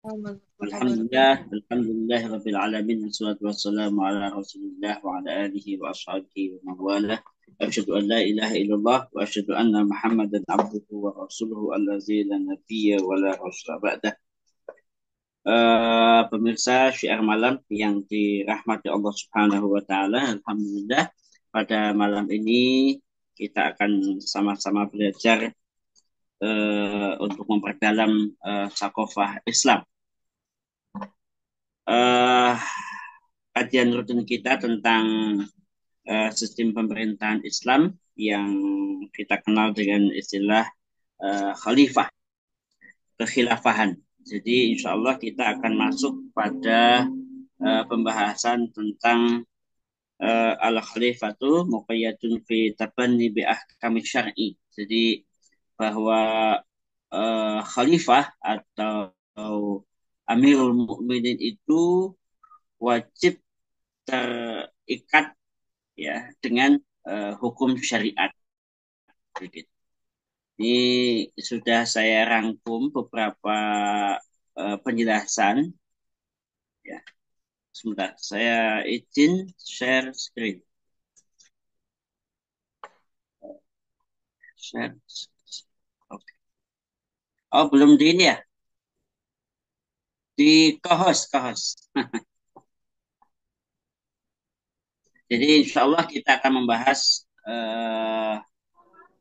Alhamdulillah, Rabbil Alamin, wassalatu wassalamu ala Rasulillah wa ala alihi wa ashabihi wa mawalah. Asyhadu an la ilaha illallah wa asyhadu anna Muhammadan abduhu wa rasuluhu allazi la nabiyya wa la rasula ba'dah. Pemirsa syiar malam yang dirahmati Allah Subhanahu wa taala, alhamdulillah pada malam ini kita akan sama-sama belajar untuk memperdalam sakofah Islam. uh, Kajian rutin kita tentang sistem pemerintahan Islam yang kita kenal dengan istilah khalifah, kekhilafahan. Jadi insya Allah kita akan masuk pada pembahasan tentang al-khalifatu muqayyadun fi tabanni bi ahkami syar'i. Jadi bahwa khalifah atau Amirul Mukminin itu wajib terikat ya dengan hukum syariat. Begitu. Ini sudah saya rangkum beberapa penjelasan. Ya, sebentar, saya izin share screen. Share. Oke. Oh, belum di ini ya? Di co-host. Jadi insya Allah kita akan membahas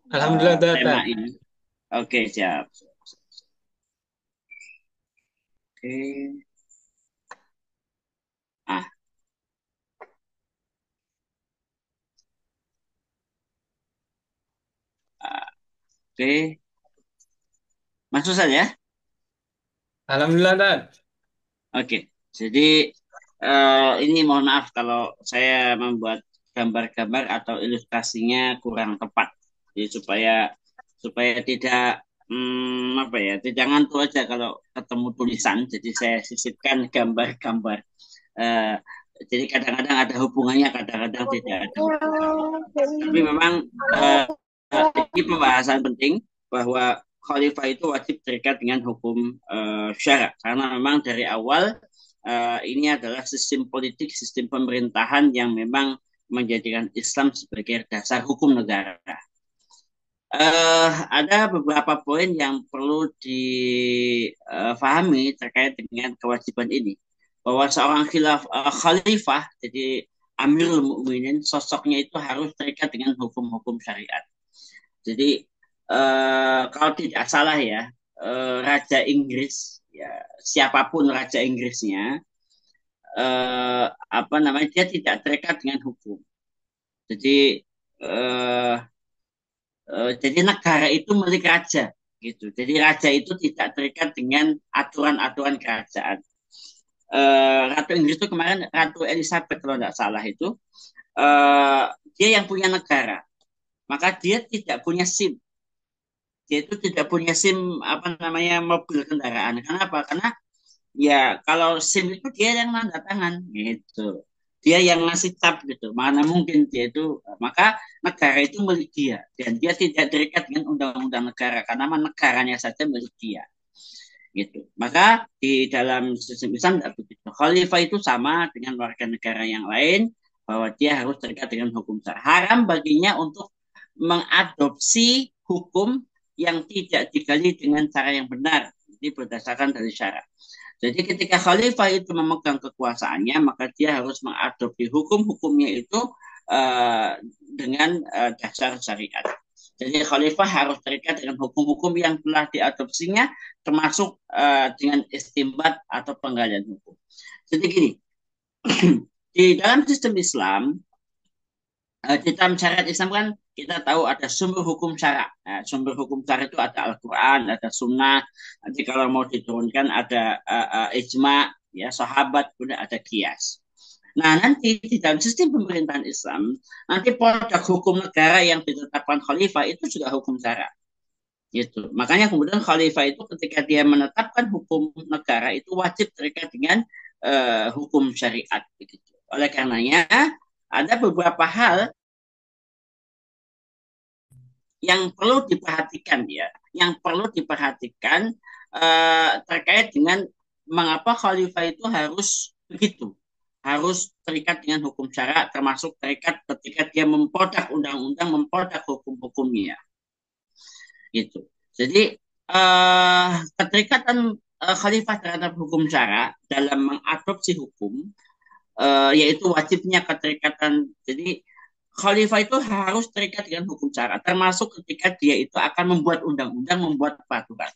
Alhamdulillah, tema Data. ini. Oke, siap. Oke. Ah, oke. Masuk saja. Alhamdulillah, Dat. Oke. Jadi ini mohon maaf kalau saya membuat gambar-gambar atau ilustrasinya kurang tepat. Jadi supaya supaya tidak apa ya, tidak ngantuk aja kalau ketemu tulisan. Jadi saya sisipkan gambar-gambar. Eh, jadi kadang-kadang ada hubungannya, kadang-kadang tidak ada hubungannya. Tapi memang eh, ini pembahasan penting bahwa khalifah itu wajib terikat dengan hukum syara karena memang dari awal ini adalah sistem politik, sistem pemerintahan yang memang menjadikan Islam sebagai dasar hukum negara. Ada beberapa poin yang perlu difahami terkait dengan kewajiban ini. Bahwa seorang khalifah, jadi Amirul Mukminin, sosoknya itu harus terikat dengan hukum-hukum syariat. Jadi kalau tidak salah ya, Raja Inggris, ya siapapun Raja Inggrisnya, apa namanya, dia tidak terikat dengan hukum. Jadi eh, jadi negara itu milik raja gitu. Jadi raja itu tidak terikat dengan aturan-aturan kerajaan. Ratu Inggris itu kemarin Ratu Elizabeth kalau tidak salah itu eh, dia yang punya negara, maka dia tidak punya SIM. Dia itu tidak punya SIM apa namanya mobil kendaraan. Kenapa? Karena ya kalau SIM itu dia yang tanda tangan gitu. Dia yang ngasih tap gitu. Mana mungkin dia itu, maka negara itu milik dia dan dia tidak terikat dengan undang-undang negara karena negaranya saja milik dia gitu. Maka di dalam sistem Islam tidak begitu. Khalifah itu sama dengan warga negara yang lain bahwa dia harus terikat dengan hukum syara. Haram baginya untuk mengadopsi hukum yang tidak digali dengan cara yang benar. Jadi berdasarkan dari syarat. Jadi ketika khalifah itu memegang kekuasaannya, maka dia harus mengadopsi hukum-hukumnya itu dengan dasar syariat. Jadi khalifah harus terikat dengan hukum-hukum yang telah diadopsinya, termasuk dengan istimbat atau penggalian hukum. Jadi gini, di dalam sistem Islam, di dalam syariat Islam kan kita tahu ada sumber hukum syara. Nah, sumber hukum syara itu ada Al-Quran, ada Sunnah. Nanti kalau mau diturunkan ada ijma, ya sahabat, kemudian ada kias. Nah, nanti di dalam sistem pemerintahan Islam, nanti produk hukum negara yang ditetapkan khalifah itu juga hukum syara. Gitu. Makanya kemudian khalifah itu ketika dia menetapkan hukum negara itu wajib terikat dengan hukum syariat. Begitu. Oleh karenanya ada beberapa hal yang perlu diperhatikan ya, yang perlu diperhatikan terkait dengan mengapa khalifah itu harus begitu, harus terikat dengan hukum syara, termasuk terikat ketika dia memprodak undang-undang, memprodak hukum-hukumnya, gitu. Jadi keterikatan khalifah terhadap hukum syara dalam mengadopsi hukum, yaitu wajibnya keterikatan. Jadi khalifah itu harus terikat dengan hukum syara, termasuk ketika dia itu akan membuat undang-undang, membuat peraturan.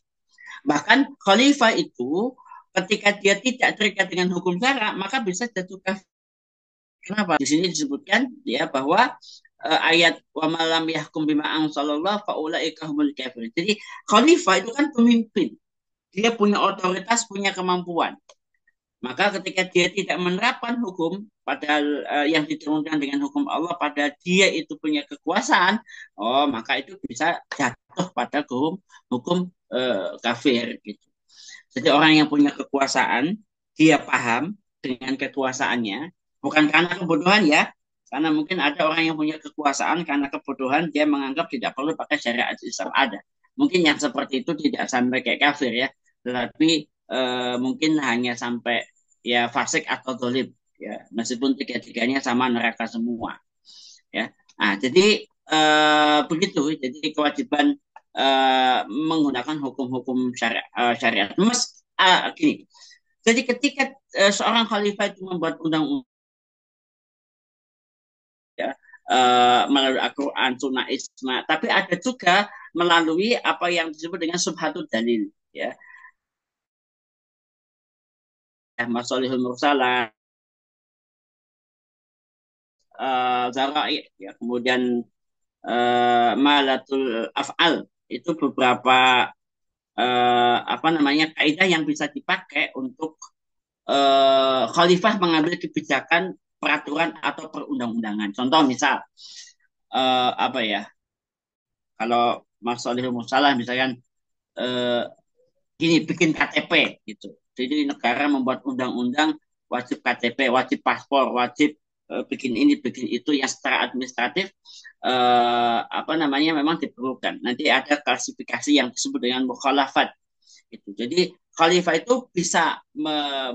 Bahkan khalifah itu ketika dia tidak terikat dengan hukum syara, maka bisa jatuh kafir. Kenapa? Di sini disebutkan ya bahwa ayat wa malam yahkum bima anzalallah faulaika humul kafirun. Jadi khalifah itu kan pemimpin. Dia punya otoritas, punya kemampuan. Maka ketika dia tidak menerapkan hukum padahal yang diturunkan dengan hukum Allah, pada dia itu punya kekuasaan, oh maka itu bisa jatuh pada hukum hukum kafir gitu. Jadi orang yang punya kekuasaan, dia paham dengan kekuasaannya, bukan karena kebodohan ya, karena mungkin ada orang yang punya kekuasaan karena kebodohan, dia menganggap tidak perlu pakai syariat Islam, ada. Mungkin yang seperti itu tidak sampai kayak kafir ya, tetapi mungkin hanya sampai ya fasik atau dolim ya, meskipun tiga-tiganya sama neraka semua ya. Nah, jadi begitu. Jadi kewajiban menggunakan hukum-hukum syariat. Mas, gini. Jadi ketika seorang khalifah itu membuat undang-undang ya, melalui Al-Quran, Sunnah, Ijma, tapi ada juga melalui apa yang disebut dengan subhatud dalil, ya, masalihul mursalah, zara'i, ya, kemudian malatul af'al, itu beberapa apa namanya kaidah yang bisa dipakai untuk khalifah mengambil kebijakan peraturan atau perundang-undangan. Contoh misal apa ya, kalau masalahul musalah misalkan eh, gini bikin KTP gitu. Jadi negara membuat undang-undang wajib KTP, wajib paspor, wajib bikin ini, bikin itu yang secara administratif apa namanya memang diperlukan. Nanti ada klasifikasi yang disebut dengan mukhalafat. Gitu. Jadi khalifah itu bisa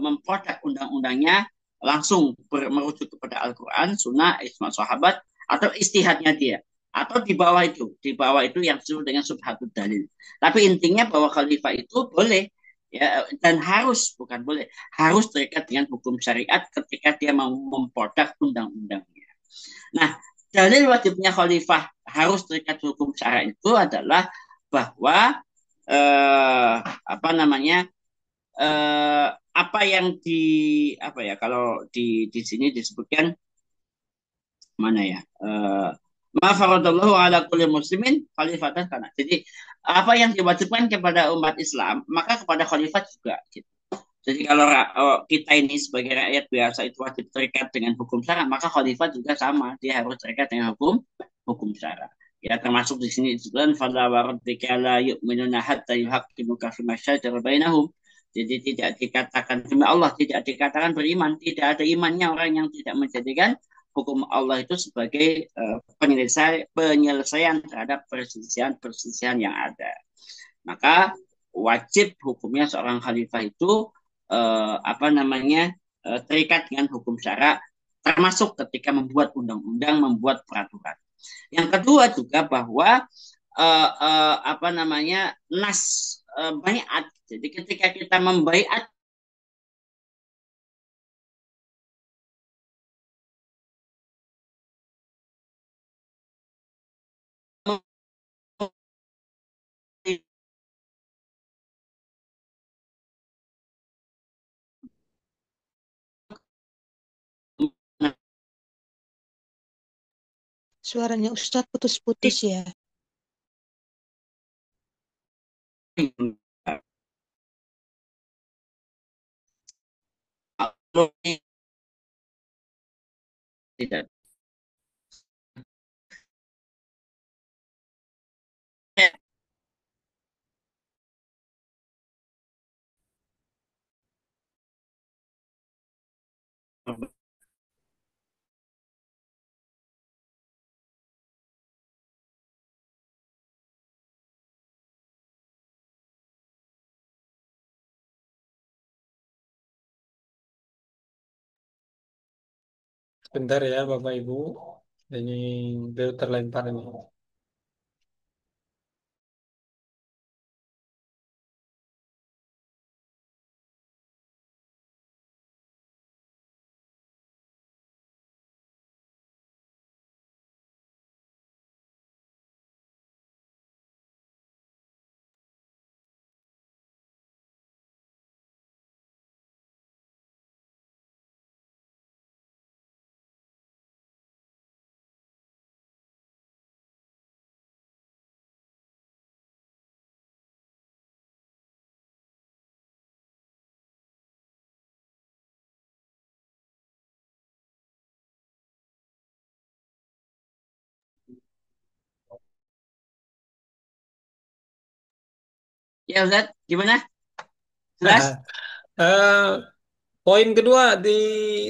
memproduk undang-undangnya langsung merujuk kepada Al-Quran, Sunnah, Ijma sahabat, atau istihadnya dia. Atau di bawah itu yang disebut dengan subhatud dalil. Tapi intinya bahwa khalifah itu boleh ya dan harus bukan boleh harus terikat dengan hukum syariat ketika dia mau memproduk undang-undangnya. Nah, dalil wajibnya khalifah harus terikat hukum syariat itu adalah bahwa apa namanya apa yang di apa ya kalau di sini disebutkan mana ya ma faradallahu ala kulli muslimin khalifatan kana. Jadi apa yang diwajibkan kepada umat Islam maka kepada khalifat juga gitu. Jadi kalau kita ini sebagai rakyat biasa itu wajib terikat dengan hukum syara, maka khalifat juga sama, dia harus terikat dengan hukum hukum syara. Ya termasuk di sini disebutkan fala wa rabbika la yu'minuna hatta yuhaqqimuka fima syajara bainahum. Jadi tidak dikatakan demi Allah, tidak dikatakan beriman, tidak ada imannya orang yang tidak menjadikan hukum Allah itu sebagai penyelesaian terhadap perselisihan yang ada. Maka wajib hukumnya seorang khalifah itu apa namanya terikat dengan hukum syara, termasuk ketika membuat undang-undang, membuat peraturan. Yang kedua juga bahwa apa namanya nas baiat. Jadi ketika kita membaiat Suaranya Ustadz putus-putus ya. tidak Bentar ya Bapak Ibu. Ini baru terlempar ini. Ya Ustaz, gimana? Jelas? Eh, poin kedua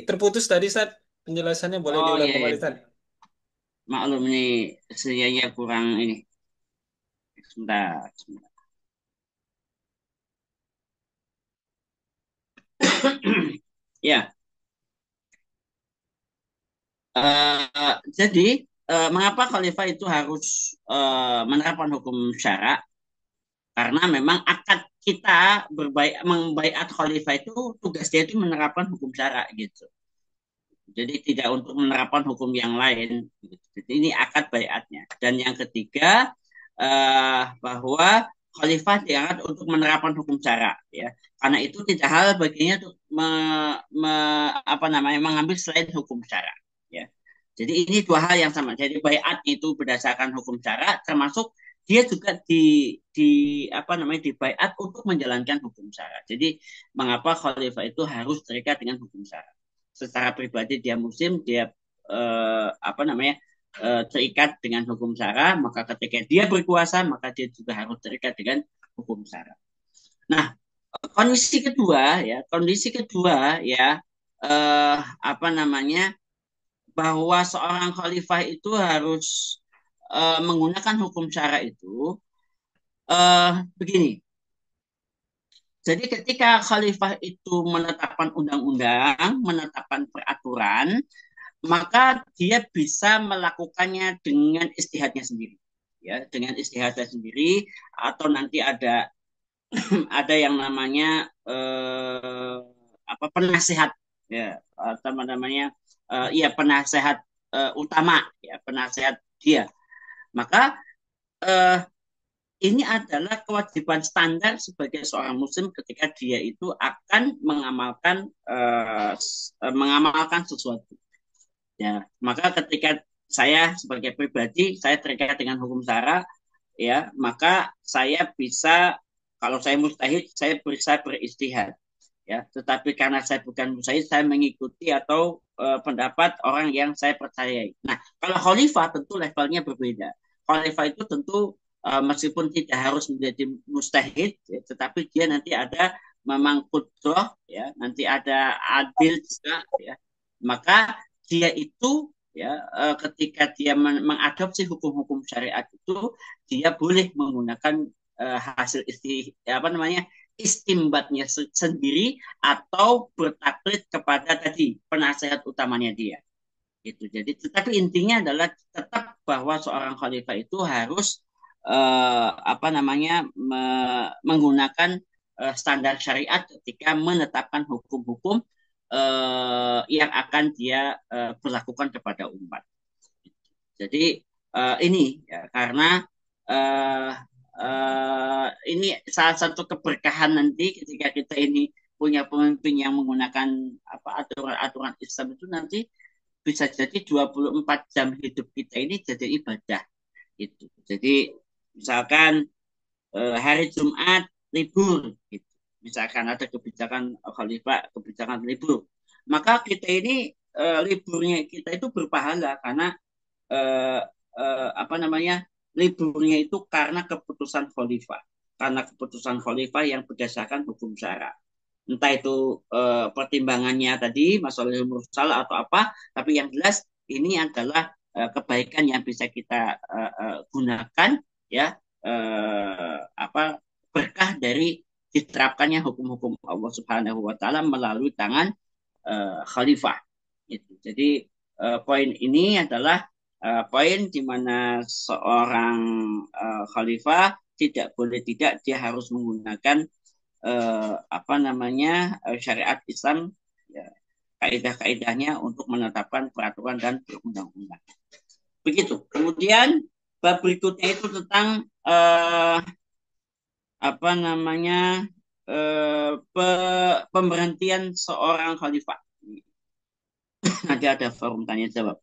terputus tadi saat penjelasannya boleh Oh diulang iya, kembali iya. Tad. Maklum ini sinyalnya kurang ini. Sebentar, sebentar. Ya, jadi mengapa khalifah itu harus menerapkan hukum syara? Karena memang akad kita membaiat khalifah itu tugas dia itu menerapkan hukum syara gitu. Jadi tidak untuk menerapkan hukum yang lain. Gitu. Jadi ini akad baiatnya. Dan yang ketiga bahwa khalifah diangkat untuk menerapkan hukum syara, ya. Karena itu tidak hal baginya untuk apa namanya mengambil selain hukum syara, ya. Jadi ini dua hal yang sama. Jadi baiat itu berdasarkan hukum syara, termasuk dia juga di apa namanya di baiat untuk menjalankan hukum syara. Jadi mengapa khalifah itu harus terikat dengan hukum syara? Secara pribadi dia muslim, dia apa namanya terikat dengan hukum syara, maka ketika dia berkuasa maka dia juga harus terikat dengan hukum syara. Nah, kondisi kedua ya apa namanya bahwa seorang khalifah itu harus menggunakan hukum syara itu begini. Jadi ketika khalifah itu menetapkan undang-undang, menetapkan peraturan, maka dia bisa melakukannya dengan istihadnya sendiri, ya, dengan istihadnya sendiri, atau nanti ada yang namanya apa penasehat, ya, atau namanya ya penasehat utama, ya penasehat dia. Maka eh, ini adalah kewajiban standar sebagai seorang muslim ketika dia itu akan mengamalkan sesuatu. Ya, maka ketika saya sebagai pribadi saya terikat dengan hukum syara, ya, maka saya bisa, kalau saya mustahid saya bisa beristihad, ya. Tetapi karena saya bukan mustahid, saya mengikuti atau pendapat orang yang saya percayai. Nah, kalau khalifah tentu levelnya berbeda. Khalifah itu tentu meskipun tidak harus menjadi mustahid, ya, tetapi dia nanti ada memang kudroh, ya, nanti ada adil juga, ya. Maka dia itu, ya, ketika dia mengadopsi hukum-hukum syariat itu, dia boleh menggunakan hasil apa namanya istimbatnya sendiri atau bertaklid kepada tadi penasehat utamanya dia. Gitu. Jadi tetapi intinya adalah tetap bahwa seorang khalifah itu harus apa namanya menggunakan standar syariat ketika menetapkan hukum-hukum yang akan dia berlakukan kepada umat. Jadi ini ya, karena uh, ini salah satu keberkahan nanti ketika kita ini punya pemimpin yang menggunakan apa aturan-aturan Islam itu nanti bisa jadi 24 jam hidup kita ini jadi ibadah gitu. Jadi misalkan hari Jumat libur gitu. Misalkan ada kebijakan khalifah, kebijakan libur. Maka kita ini liburnya kita itu berpahala karena eh, apa namanya liburnya itu karena keputusan khalifah, karena keputusan khalifah yang berdasarkan hukum syara, entah itu pertimbangannya tadi masalah mursal atau apa, tapi yang jelas ini adalah kebaikan yang bisa kita gunakan, ya, apa berkah dari diterapkannya hukum-hukum Allah Subhanahu wa taala melalui tangan khalifah itu. Jadi poin ini adalah poin di mana seorang khalifah tidak boleh tidak dia harus menggunakan apa namanya syariat Islam, ya, kaidah-kaidahnya untuk menetapkan peraturan dan perundang-undang. Begitu. Kemudian bab berikutnya itu tentang apa namanya pemberhentian seorang khalifah. Nanti ada forum tanya jawab.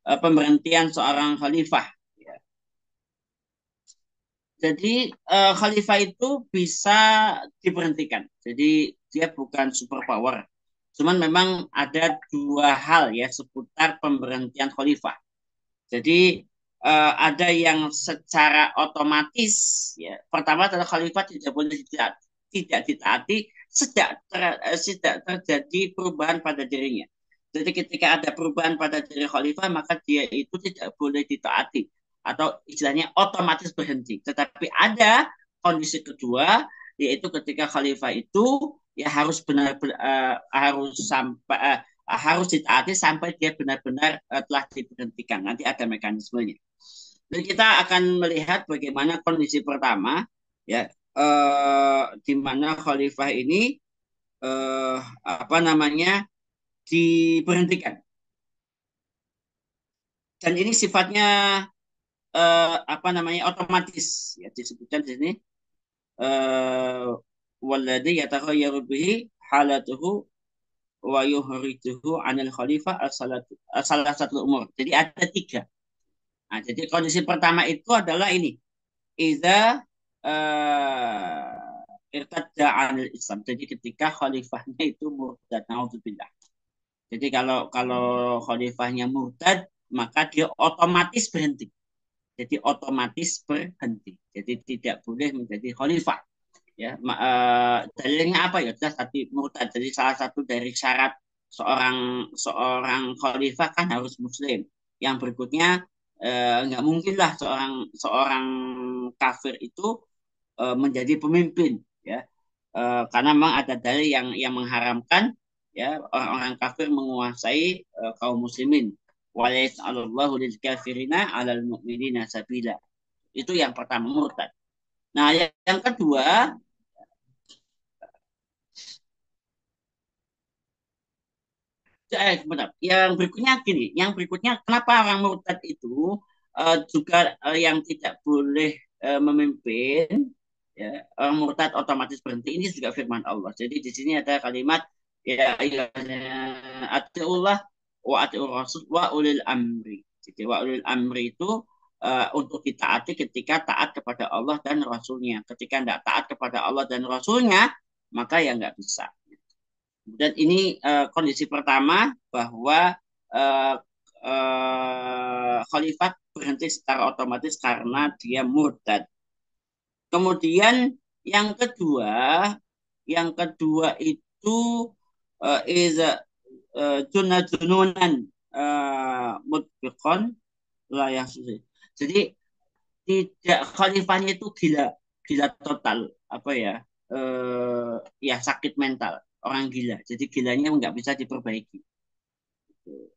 Pemberhentian seorang khalifah. Ya. Jadi khalifah itu bisa diberhentikan. Jadi dia bukan super power. Cuman memang ada dua hal ya seputar pemberhentian khalifah. Jadi ada yang secara otomatis ya. Pertama adalah khalifah tidak boleh tidak ditaati sejak terjadi perubahan pada dirinya. Jadi ketika ada perubahan pada diri khalifah maka dia itu tidak boleh ditaati atau istilahnya otomatis berhenti. Tetapi ada kondisi kedua yaitu ketika khalifah itu ya harus benar-benar harus sampai harus ditaati sampai dia benar-benar telah diberhentikan. Nanti ada mekanismenya. Dan kita akan melihat bagaimana kondisi pertama, ya, di mana khalifah ini apa namanya diberhentikan. Dan ini sifatnya apa namanya otomatis, ya disebutkan di sini. Walladhi yataghayyaru bihi halatuhu wa yuhrijuhu anil khalifah salah satu umur. Jadi ada tiga. Nah, jadi kondisi pertama itu adalah ini. Iza irtadda anil Islam. Jadi ketika khalifahnya itu murtad. Naudzubillah. Jadi kalau khalifahnya murtad, maka dia otomatis berhenti. Jadi otomatis berhenti. Jadi tidak boleh menjadi khalifah. Ya, dalilnya apa ya? Jelas tadi murtad. Jadi salah satu dari syarat seorang khalifah kan harus muslim. Yang berikutnya nggak mungkin lah seorang kafir itu menjadi pemimpin, ya. Karena memang ada dalil yang mengharamkan ya orang-orang kafir menguasai kaum muslimin. Walaysallallahu lil kafirina 'alal mu'minina sabila. Itu yang pertama murtad. Nah, yang kedua benar. Yang berikutnya gini, yang berikutnya kenapa orang murtad itu juga yang tidak boleh memimpin, ya, orang murtad otomatis berhenti. Ini juga firman Allah. Jadi di sini ada kalimat ya atiullah wa atiur rasul wa ulil amri. Jadi wa ulil amri itu untuk ditaati ketika taat kepada Allah dan Rasulnya. Ketika tidak taat kepada Allah dan Rasulnya, maka ya nggak bisa. Dan ini kondisi pertama bahwa uh, khalifah berhenti secara otomatis karena dia murtad. Kemudian yang kedua itu iza jununan mutbiqon la yahsusi. Jadi tidak khalifahnya itu gila total apa ya ya sakit mental orang gila. Jadi gilanya nggak bisa diperbaiki.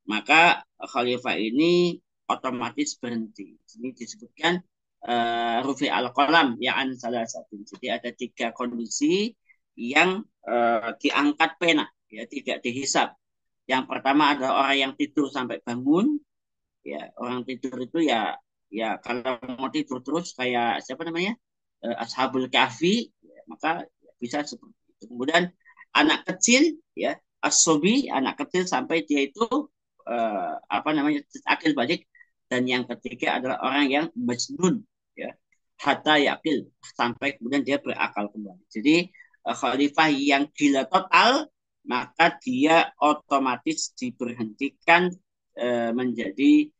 Maka khalifah ini otomatis berhenti. Ini disebutkan rufi al-qalam ya'an salah satu. Jadi ada tiga kondisi yang diangkat pena, ya tidak dihisap. Yang pertama ada orang yang tidur sampai bangun, ya orang tidur itu ya kalau mau tidur terus kayak siapa namanya Ashabul Kahfi, ya, maka bisa seperti itu. Kemudian anak kecil, ya asobi anak kecil sampai dia itu apa namanya akil balik. Dan yang ketiga adalah orang yang majnun, ya hatta yakil sampai kemudian dia berakal kembali. Jadi khalifah yang gila total maka dia otomatis diberhentikan menjadi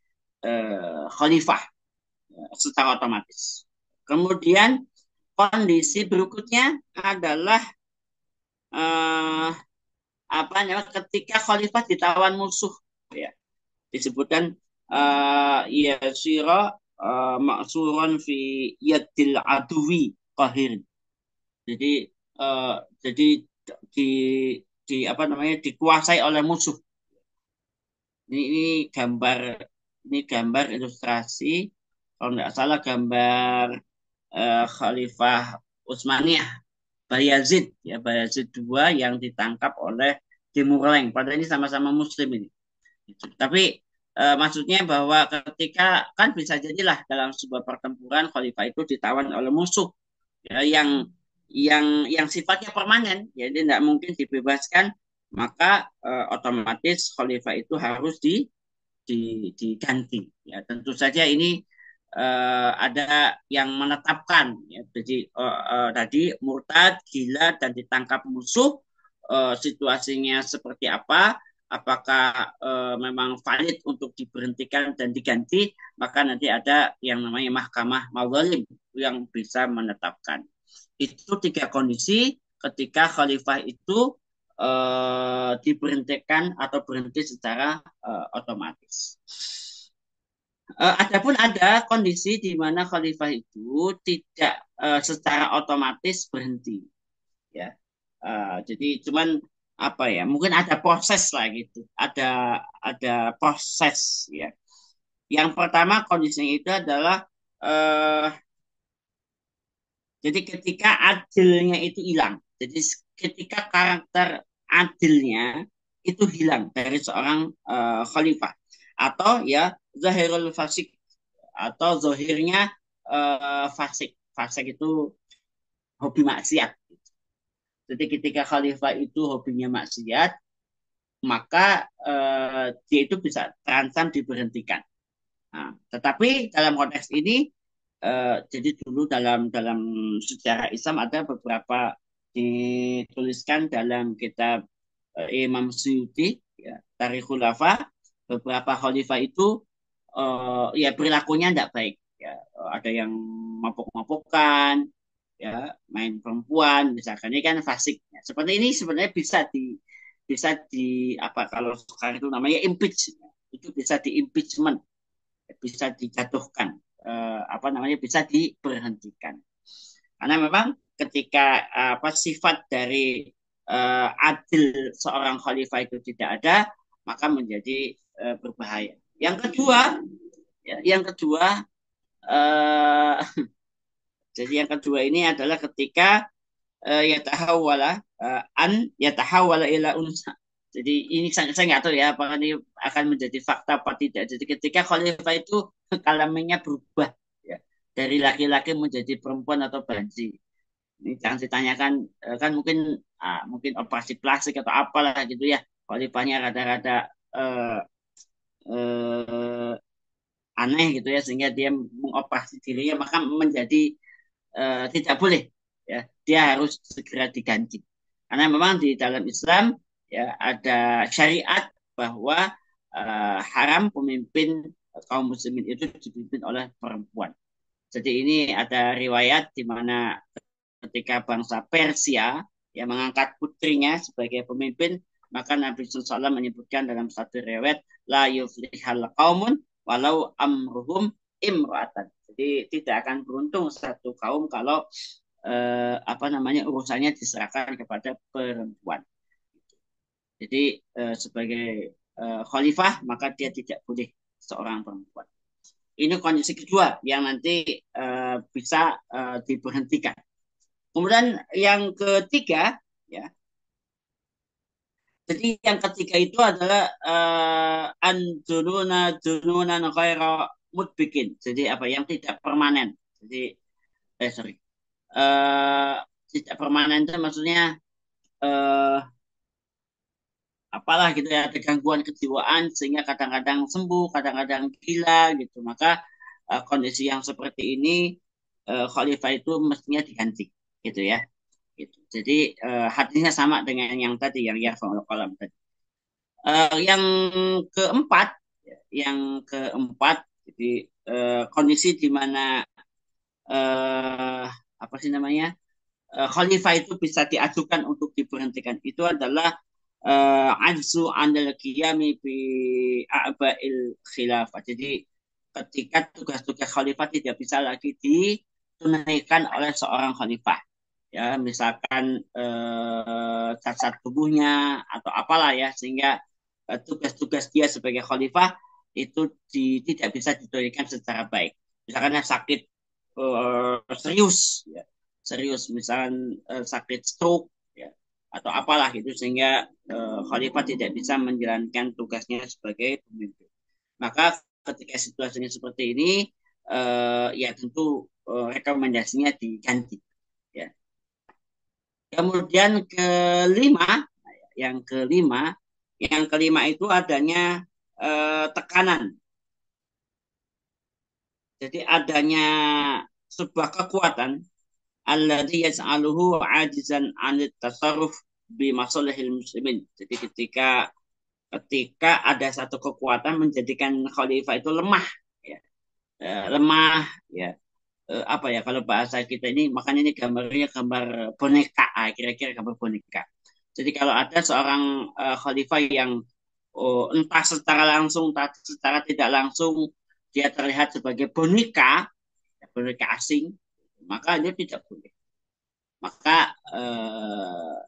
khalifah secara otomatis. Kemudian kondisi berikutnya adalah eh, apa namanya ketika khalifah ditawan musuh, ya disebutkan yasira maksuran fi yadil aduwi qahir. Jadi jadi di apa namanya dikuasai oleh musuh. Ini gambar ini gambar ilustrasi, kalau nggak salah gambar Khalifah Utsmaniyah, Bayazid ya, Bayazid II yang ditangkap oleh Timur Leng. Padahal ini sama-sama Muslim ini. Gitu. Tapi maksudnya bahwa ketika kan bisa jadilah dalam sebuah pertempuran Khalifah itu ditawan oleh musuh ya, yang sifatnya permanen, jadi tidak mungkin dibebaskan, maka otomatis Khalifah itu harus diganti. Ya, tentu saja ini ada yang menetapkan. Ya. Jadi tadi murtad, gila, dan ditangkap musuh, situasinya seperti apa, apakah memang valid untuk diberhentikan dan diganti, maka nanti ada yang namanya mahkamah mazalim yang bisa menetapkan. Itu tiga kondisi ketika khalifah itu diberhentikan atau berhenti secara otomatis. Adapun ada kondisi di mana khalifah itu tidak secara otomatis berhenti, ya. Jadi cuman apa ya? Mungkin ada proses lah gitu. Ada proses ya. Yang pertama kondisinya itu adalah uh, jadi ketika adilnya itu hilang. Jadi ketika karakter adilnya itu hilang dari seorang khalifah, atau ya zahirul fasik, atau zohirnya fasik. Fasik itu hobi maksiat. Jadi ketika khalifah itu hobinya maksiat, maka dia itu bisa terancam diberhentikan. Nah, tetapi dalam konteks ini, jadi dulu dalam dalam sejarah Islam ada beberapa dituliskan dalam kitab Imam Suyuti, ya, Tarikhul Khulafa, beberapa khalifah itu ya perilakunya tidak baik. Ya, ada yang mabuk-mabukan, ya, main perempuan, misalkan ini kan fasik. Ya, seperti ini sebenarnya bisa di apa kalau sekarang itu namanya impeach, itu bisa di impeachment, bisa dijatuhkan, apa namanya, bisa diberhentikan. Karena memang ketika apa sifat dari adil seorang khalifah itu tidak ada, maka menjadi berbahaya. Yang kedua, ya, yang kedua, uh, jadi yang kedua ini adalah ketika yatahawala an yatahawala ila unsa. Jadi ini saya nggak tahu ya apakah ini akan menjadi fakta apa tidak. Jadi ketika khalifah itu kelaminnya berubah, ya, dari laki-laki menjadi perempuan atau banji. Ini jangan ditanyakan, kan mungkin operasi plastik atau apalah gitu ya. Khalifahnya rada-rada uh, uh, aneh gitu ya, sehingga dia mengoperasi dirinya, maka menjadi tidak boleh, ya, dia harus segera diganti, karena memang di dalam Islam ya ada syariat bahwa haram pemimpin kaum muslimin itu dipimpin oleh perempuan. Jadi ini ada riwayat di mana ketika bangsa Persia yang mengangkat putrinya sebagai pemimpin, maka Nabi SAW menyebutkan dalam satu riwayat, la yuflihal qaumun walau amruhum imra'atan. Jadi tidak akan beruntung satu kaum kalau apa namanya urusannya diserahkan kepada perempuan. Jadi sebagai khalifah maka dia tidak boleh seorang perempuan. Ini kondisi kedua yang nanti bisa diberhentikan. Kemudian yang ketiga, ya. Jadi yang ketiga itu adalah anjununa jununan ghaira mudbikin. Jadi apa yang tidak permanen. Jadi sorry. Eh, Tidak permanen itu maksudnya eh, apalah gitu ya, ada gangguan kejiwaan sehingga kadang-kadang sembuh, kadang-kadang gila gitu. Maka kondisi yang seperti ini khalifah itu mestinya diganti gitu ya. Gitu. Jadi hadisnya sama dengan yang tadi yang yarfa'ul qalam tadi. Yang keempat, jadi kondisi di mana eh, apa sih namanya, khalifah itu bisa diajukan untuk diberhentikan itu adalah ajzu anil qiyami bi a'ba'il khilafah. Jadi ketika tugas-tugas khalifah tidak bisa lagi ditunaikan oleh seorang khalifah. Ya, misalkan cacat tubuhnya atau apalah ya, sehingga tugas-tugas dia sebagai khalifah itu tidak bisa ditunaikan secara baik. Misalkan sakit serius, ya, serius, misalkan sakit stroke, ya, atau apalah gitu, sehingga khalifah tidak bisa menjalankan tugasnya sebagai pemimpin. Maka ketika situasinya seperti ini, ya tentu rekomendasinya diganti. Ya. Kemudian yang kelima, yang kelima itu adanya tekanan. Jadi adanya sebuah kekuatan alladzi yaj'aluhu ajizan 'anil tasarruf bi masalihil muslimin. Jadi ketika ada satu kekuatan menjadikan khalifah itu lemah, ya. Lemah, ya. Apa ya kalau bahasa kita ini, makanya ini gambarnya gambar boneka, kira-kira gambar boneka. Jadi kalau ada seorang khalifah yang entah secara langsung, entah secara tidak langsung dia terlihat sebagai boneka, boneka asing, maka dia tidak boleh. Maka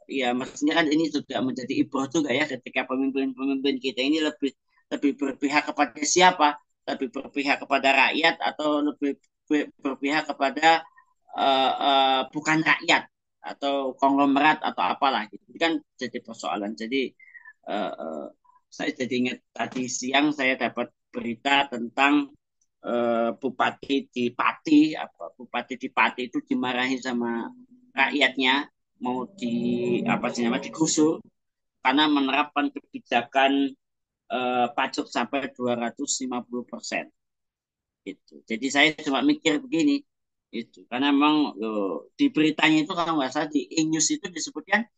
ya mestinya kan ini juga menjadi ibrah juga ya, ketika pemimpin-pemimpin kita ini lebih lebih berpihak kepada siapa? Lebih berpihak kepada rakyat atau lebih berpihak kepada bukan rakyat atau konglomerat atau apalah gitu. Ini kan jadi persoalan. Jadi saya jadi ingat tadi siang saya dapat berita tentang bupati di Pati, bupati di Pati itu dimarahi sama rakyatnya, mau apa sih namanya, digusur karena menerapkan kebijakan pajak sampai 250%. Itu. Jadi saya cuma mikir begini, itu karena memang di beritanya itu kalau nggak salah di E-News itu disebutkan,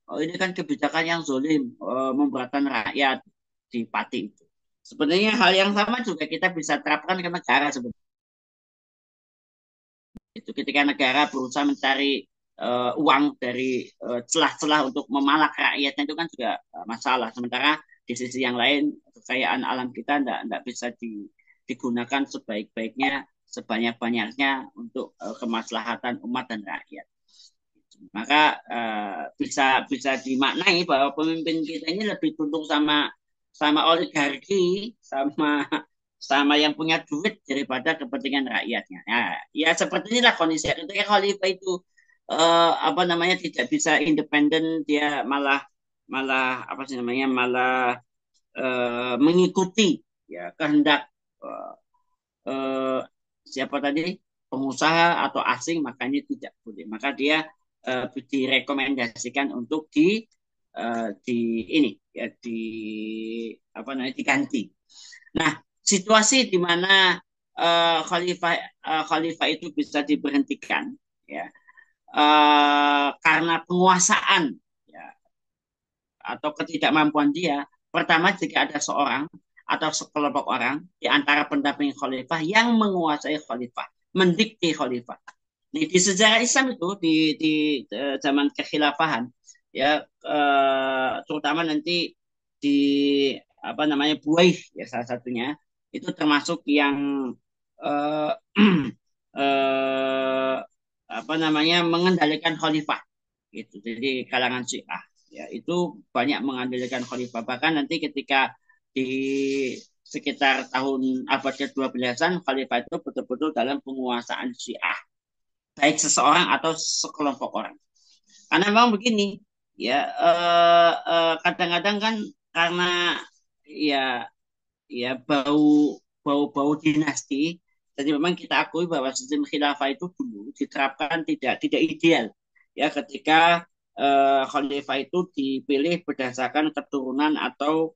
oh ini kan kebijakan yang zolim, memberatkan rakyat di Pati itu. Sebenarnya hal yang sama juga kita bisa terapkan ke negara sebenarnya. Itu ketika negara berusaha mencari uang dari celah-celah untuk memalak rakyatnya, itu kan juga masalah. Sementara di sisi yang lain kekayaan alam kita tidak bisa digunakan sebaik-baiknya, sebanyak-banyaknya untuk kemaslahatan umat dan rakyat. Maka bisa dimaknai bahwa pemimpin kita ini lebih tunduk sama oligarki, sama yang punya duit daripada kepentingan rakyatnya. Nah, ya seperti inilah kondisi. Ketika khalifah itu apa namanya tidak bisa independen, dia malah malah apa sih namanya malah mengikuti ya kehendak eh, siapa tadi, pengusaha atau asing, makanya tidak boleh. Maka dia direkomendasikan untuk di ini ya apa namanya diganti. Nah, situasi di mana khalifah itu bisa diberhentikan ya karena penguasaan ya, atau ketidakmampuan dia. Pertama, jika ada seorang atau sekelompok orang di antara pendamping khalifah yang menguasai khalifah, mendikte khalifah. Nih, di sejarah Islam itu di zaman kekhilafahan ya, terutama nanti di apa namanya Buaih ya salah satunya, itu termasuk yang eh, eh, apa namanya mengendalikan khalifah gitu. Jadi kalangan Syiah ya itu banyak mengandalkan khalifah. Bahkan nanti ketika di sekitar tahun abad ke-12-an, khalifah itu betul-betul dalam penguasaan Syiah, baik seseorang atau sekelompok orang. Karena memang begini, ya kadang-kadang kan karena ya bau bau bau dinasti. Jadi memang kita akui bahwa sistem khilafah itu dulu diterapkan tidak ideal. Ya ketika khalifah itu dipilih berdasarkan keturunan atau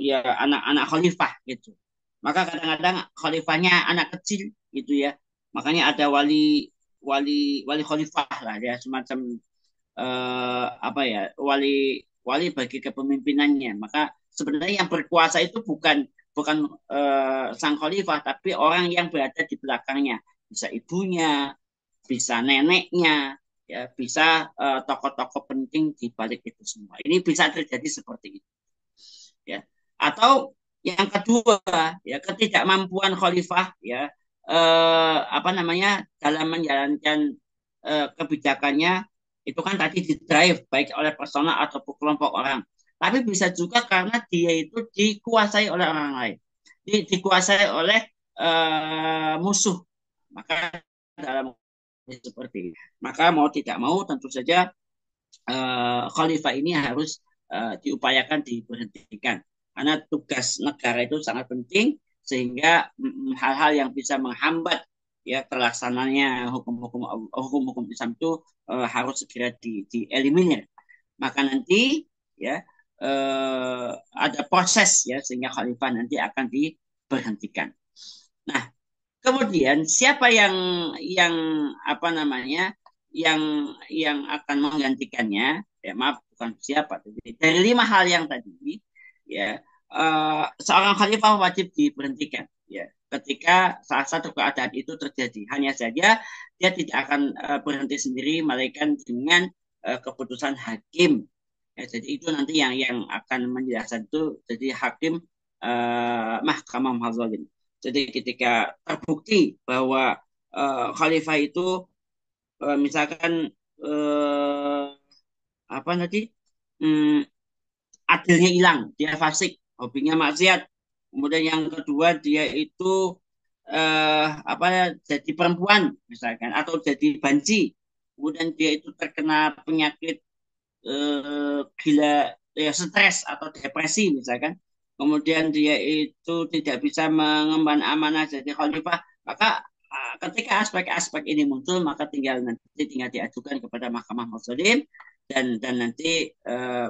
ya anak-anak khalifah gitu. Maka kadang-kadang khalifahnya anak kecil gitu ya. Makanya ada wali wali wali khalifah lah ya, semacam apa ya, wali wali bagi kepemimpinannya. Maka sebenarnya yang berkuasa itu bukan bukan sang khalifah, tapi orang yang berada di belakangnya, bisa ibunya, bisa neneknya, ya bisa tokoh-tokoh penting di balik itu semua. Ini bisa terjadi seperti itu, ya. Atau yang kedua, ya ketidakmampuan khalifah, ya apa namanya dalam menjalankan kebijakannya itu kan tadi di drive baik oleh personal atau kelompok orang. tapi bisa juga karena dia itu dikuasai oleh orang lain, dikuasai oleh musuh. Maka dalam seperti ini, maka mau tidak mau tentu saja khalifah ini harus diupayakan diberhentikan karena tugas negara itu sangat penting sehingga hal-hal yang bisa menghambat ya terlaksananya hukum-hukum Islam itu harus segera dieliminir. Maka nanti ya ada proses ya sehingga khalifah nanti akan diberhentikan. Nah, kemudian siapa yang apa namanya yang akan menggantikannya? Ya maaf bukan siapa. Jadi, dari 5 hal yang tadi ya seorang khalifah wajib diberhentikan ya ketika salah satu keadaan itu terjadi. Hanya saja dia tidak akan berhenti sendiri melainkan dengan keputusan hakim. Ya, jadi itu nanti yang akan menjelaskan itu jadi hakim mahkamah mazalim. Jadi ketika terbukti bahwa khalifah itu misalkan eh, apa nanti hmm, adilnya hilang, dia fasik, hobinya maksiat. Kemudian yang kedua dia itu apa jadi perempuan misalkan atau jadi banci. Kemudian dia itu terkena penyakit gila ya stres atau depresi misalkan. Kemudian dia itu tidak bisa mengemban amanah jadi khalifah, maka ketika aspek-aspek ini muncul maka tinggal diajukan kepada Mahkamah Mazalim dan nanti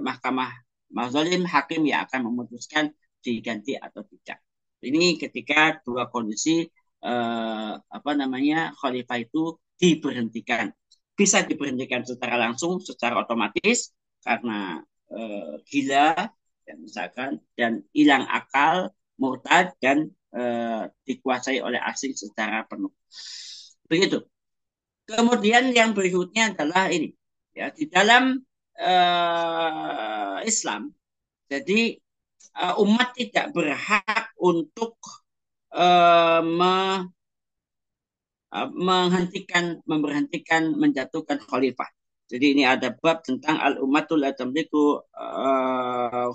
Mahkamah Mazalim hakim yang akan memutuskan diganti atau tidak. Ini ketika dua kondisi apa namanya khalifah itu diberhentikan. Bisa diberhentikan secara langsung, secara otomatis karena gila dan misalkan dan hilang akal, murtad dan dikuasai oleh asing secara penuh. Begitu. Kemudian yang berikutnya adalah ini ya di dalam Islam. Jadi umat tidak berhak untuk memberhentikan, menjatuhkan khalifah. Jadi ini ada bab tentang al-ummatul la tamliku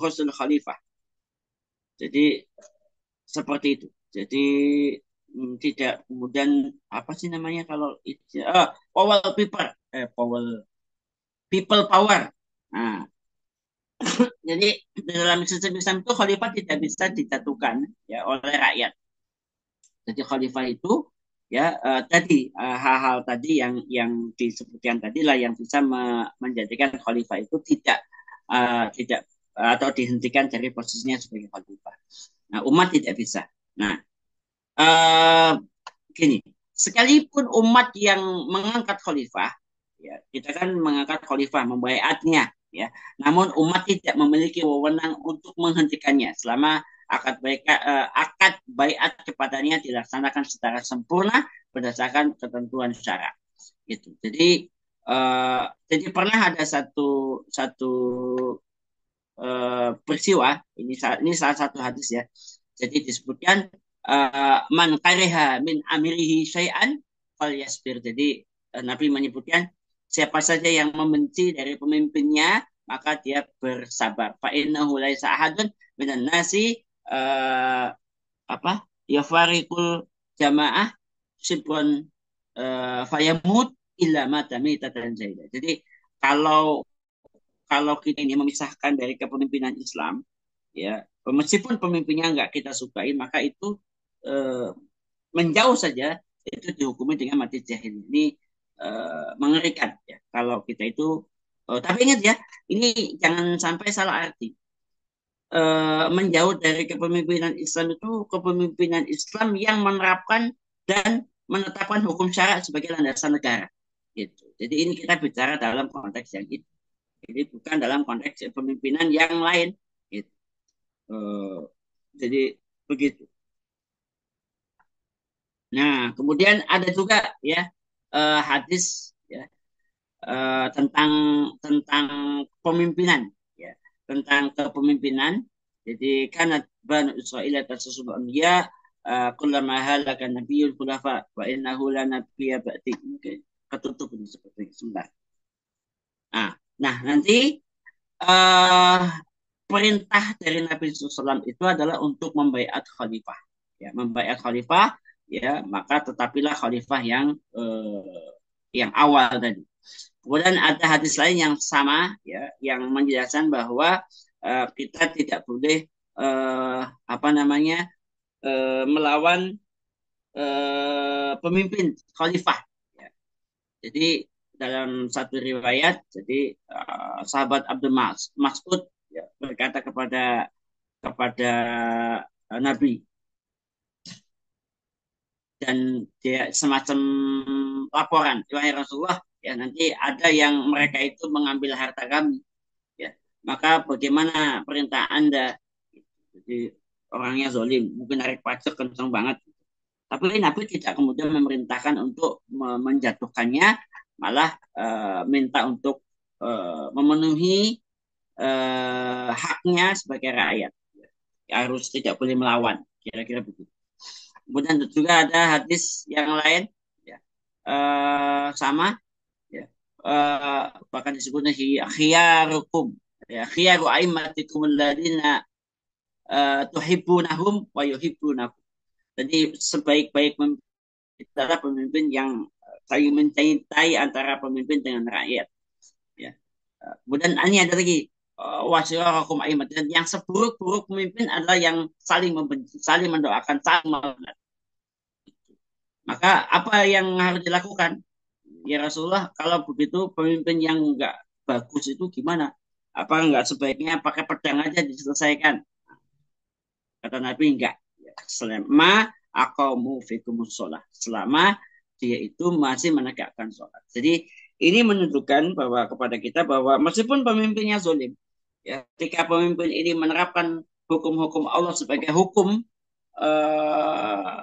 husnul khalifah. Jadi seperti itu. Jadi tidak kemudian apa sih namanya kalau power people, people power. Nah, jadi di dalam sistem Islam itu khalifah tidak bisa dijatuhkan ya oleh rakyat. Jadi khalifah itu ya tadi hal-hal tadi yang disebutkan tadi lah yang bisa menjadikan khalifah itu tidak atau dihentikan dari posisinya sebagai khalifah. Nah, umat tidak bisa. Nah, gini, sekalipun umat yang mengangkat khalifah, ya, kita kan mengangkat khalifah, membaiatnya, ya. Namun umat tidak memiliki wewenang untuk menghentikannya selama akad baiat kepadanya dilaksanakan secara sempurna berdasarkan ketentuan syarak. Gitu. Jadi pernah ada satu peristiwa ini salah satu hadis ya. Jadi disebutkan man kariha min amirihi syai'an falyasbir. Jadi Nabi menyebutkan siapa saja yang membenci dari pemimpinnya maka dia bersabar. Fa innahu laisa ahadun minan nasi apa yafariqul jamaah sibron fayamut illa mata mitatan zaidah. Jadi kalau kalau kita ini memisahkan dari kepemimpinan Islam, ya meskipun pemimpinnya nggak kita sukai, maka itu eh, menjauh saja itu dihukumi dengan mati jahil. Ini mengerikan ya. Kalau kita itu, tapi ingat ya, ini jangan sampai salah arti. Menjauh dari kepemimpinan Islam itu kepemimpinan Islam yang menerapkan dan menetapkan hukum syarak sebagai landasan negara. Gitu. Jadi ini kita bicara dalam konteks yang itu. Jadi bukan dalam konteks kepemimpinan yang lain. Gitu. Jadi begitu. Nah, kemudian ada juga ya hadis ya tentang tentang pemimpinan ya, tentang kepemimpinan. Jadi karena Bani Israil atas sesungguhnya kullama halaka nabiyyul khulafa wa innahu la nabiyya ba'di. Ketutup ini seperti itu sebentar. Nah, nanti uh, perintah dari Nabi SAW itu adalah untuk membaiat khalifah. Ya, membaiat khalifah, ya maka tetapilah khalifah yang awal tadi. Kemudian ada hadis lain yang sama, ya, yang menjelaskan bahwa kita tidak boleh apa namanya melawan pemimpin khalifah. Ya. Jadi dalam satu riwayat, jadi sahabat Abdul Mas'ud ya, berkata kepada Nabi, dan dia semacam laporan, wahai Rasulullah, ya nanti ada yang mereka itu mengambil harta kami, ya maka bagaimana perintah Anda? Jadi orangnya zolim, mungkin narik pajak kencang banget. Tapi Nabi tidak kemudian memerintahkan untuk menjatuhkannya, malah minta untuk memenuhi haknya sebagai rakyat. Harus tidak boleh melawan, kira-kira begitu. Kemudian juga ada hadis yang lain, ya, sama, ya, bahkan disebutnya khiyarukum, ya, khiyaru a'immatikum alladziina tuhibbunahum wa yuhibbunakum. Jadi sebaik-baik pemimpin adalah pemimpin yang saling mencintai antara pemimpin dengan rakyat. Ya. Kemudian ini ada lagi wasyirakum aimat, dan yang seburuk-buruk pemimpin adalah yang saling membenci, saling mendoakan, saling melaknat. Maka apa yang harus dilakukan? Ya Rasulullah, kalau begitu pemimpin yang enggak bagus itu gimana? Apa enggak sebaiknya pakai pedang aja diselesaikan? Kata Nabi enggak. Selama aqamu fikumus sholat, selama dia itu masih menegakkan sholat. Jadi ini menunjukkan bahwa kepada kita bahwa meskipun pemimpinnya zolim, ya, ketika pemimpin ini menerapkan hukum-hukum Allah sebagai hukum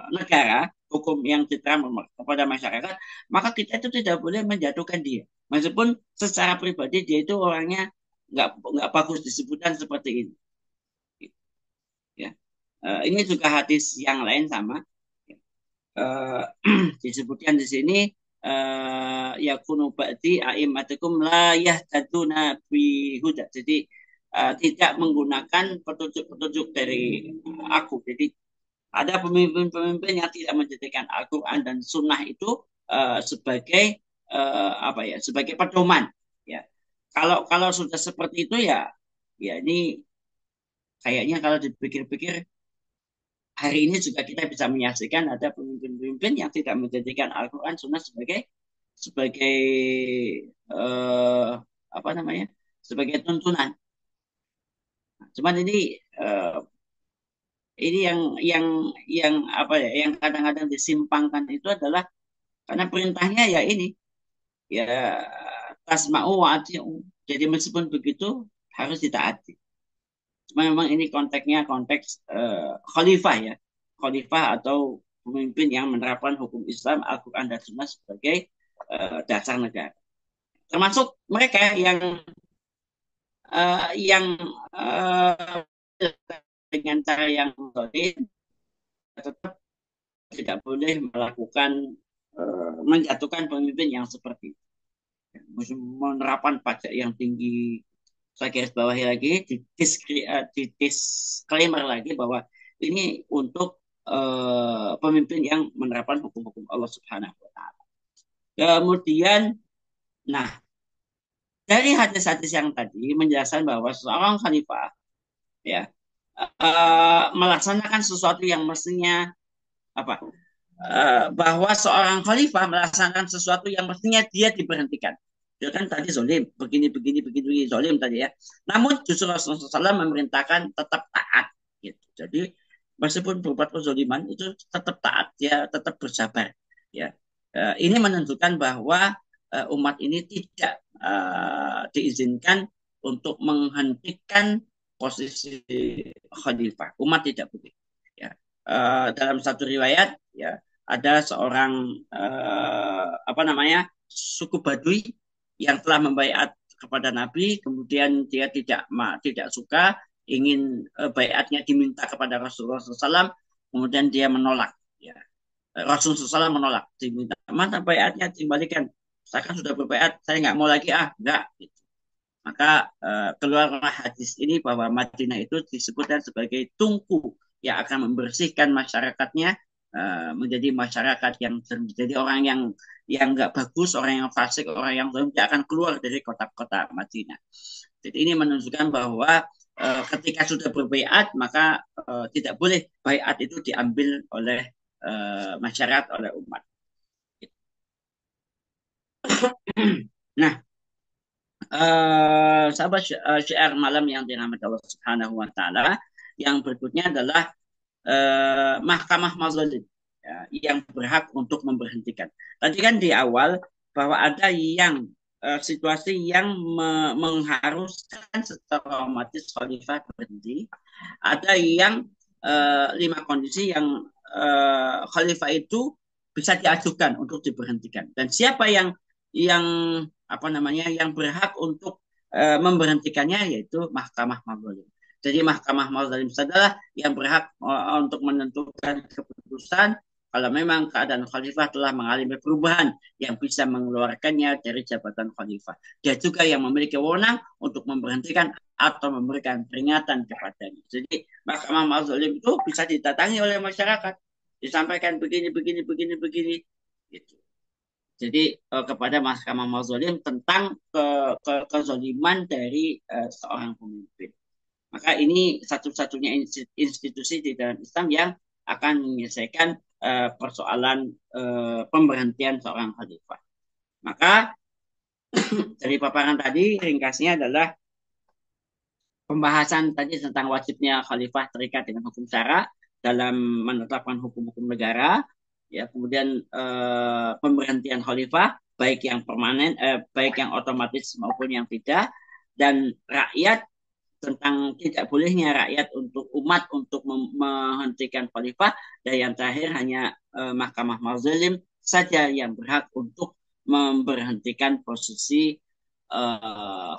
negara, hukum yang diterapkan kepada masyarakat, maka kita itu tidak boleh menjatuhkan dia. Meskipun secara pribadi dia itu orangnya nggak bagus disebutkan seperti ini. Ya. Ini juga hadis yang lain sama. Disebutkan di sini yakunu ba'di a'immatukum la yahtaduna bi huda. Jadi tidak menggunakan petunjuk-petunjuk dari aku. Jadi ada pemimpin-pemimpin yang tidak menjadikan Al-Quran dan Sunnah itu sebagai apa ya, sebagai pedoman. Ya, kalau sudah seperti itu ya ini kayaknya kalau dipikir-pikir hari ini juga kita bisa menyaksikan ada pemimpin-pemimpin yang tidak menjadikan Al-Quran Sunnah sebagai apa namanya, sebagai tuntunan. Cuman ini yang apa ya, yang kadang-kadang disimpangkan itu adalah karena perintahnya ya ini, ya tasma'u wa ati'u. Jadi meskipun begitu harus ditaati. Cuma memang ini konteksnya konteks khalifah, ya, khalifah atau pemimpin yang menerapkan hukum Islam, Al-Quran dan Sunnah sebagai dasar negara. Termasuk mereka yang dengan cara yang solid tetap tidak boleh melakukan menjatuhkan pemimpin yang seperti itu. Menerapkan pajak yang tinggi. Saya garis bawahi lagi, di disclaimer lagi bahwa ini untuk pemimpin yang menerapkan hukum-hukum Allah Subhanahu wa taala. Kemudian, nah, dari hadis-hadis yang tadi menjelaskan bahwa seorang khalifah, ya, melaksanakan sesuatu yang mestinya apa? Bahwa seorang khalifah melaksanakan sesuatu yang mestinya dia diberhentikan. Dia kan tadi zolim, begini zolim tadi, ya. Namun justru Rasulullah SAW memerintahkan tetap taat. Gitu. Jadi meskipun berbuat kezoliman itu tetap taat, dia tetap bersabar. Ya, ini menunjukkan bahwa umat ini tidak diizinkan untuk menghentikan posisi khalifah. Umat tidak boleh. Ya. Dalam satu riwayat, ya, ada seorang apa namanya, suku Baduy yang telah membaiat kepada Nabi, kemudian dia tidak suka, ingin baiatnya diminta kepada Rasulullah SAW, kemudian dia menolak. Ya. Rasulullah SAW menolak, diminta mana baiatnya, dikembalikan. Saya kan sudah berbaiat, saya nggak mau lagi, enggak. Gitu. Maka keluarlah hadis ini bahwa Madinah itu disebutkan sebagai tungku yang akan membersihkan masyarakatnya menjadi masyarakat yang jadi orang yang nggak bagus, orang yang fasik, orang yang zalim tidak akan keluar dari kota-kota Madinah. Jadi ini menunjukkan bahwa ketika sudah berbaiat maka tidak boleh baiat itu diambil oleh masyarakat, oleh umat. Nah, sahabat syiar malam yang dirahmati Allah Subhanahu wa taala, yang berikutnya adalah mahkamah mazalim ya, yang berhak untuk memberhentikan. Tadi kan di awal bahwa ada yang situasi yang mengharuskan secara otomatis khalifah berhenti, ada yang 5 kondisi yang khalifah itu bisa diajukan untuk diberhentikan. Dan siapa yang apa namanya yang berhak untuk memberhentikannya yaitu mahkamah mazalim. Jadi mahkamah mazalim adalah yang berhak untuk menentukan keputusan kalau memang keadaan khalifah telah mengalami perubahan yang bisa mengeluarkannya dari jabatan khalifah. Dia juga yang memiliki wewenang untuk memberhentikan atau memberikan peringatan kepadanya. Jadi mahkamah mazalim itu bisa didatangi oleh masyarakat, disampaikan begini, begini, begini, begini, gitu. Jadi kepada mahkamah mazalim tentang kezaliman dari seorang pemimpin. Maka ini satu-satunya institusi di dalam Islam yang akan menyelesaikan persoalan pemberhentian seorang khalifah. Maka dari paparan tadi ringkasnya adalah pembahasan tadi tentang wajibnya khalifah terikat dengan hukum syara dalam menetapkan hukum-hukum negara, ya kemudian pemberhentian khalifah baik yang permanen, baik yang otomatis maupun yang tidak, dan rakyat tentang tidak bolehnya rakyat untuk umat untuk menghentikan khalifah, dan yang terakhir hanya mahkamah mazalim saja yang berhak untuk memberhentikan posisi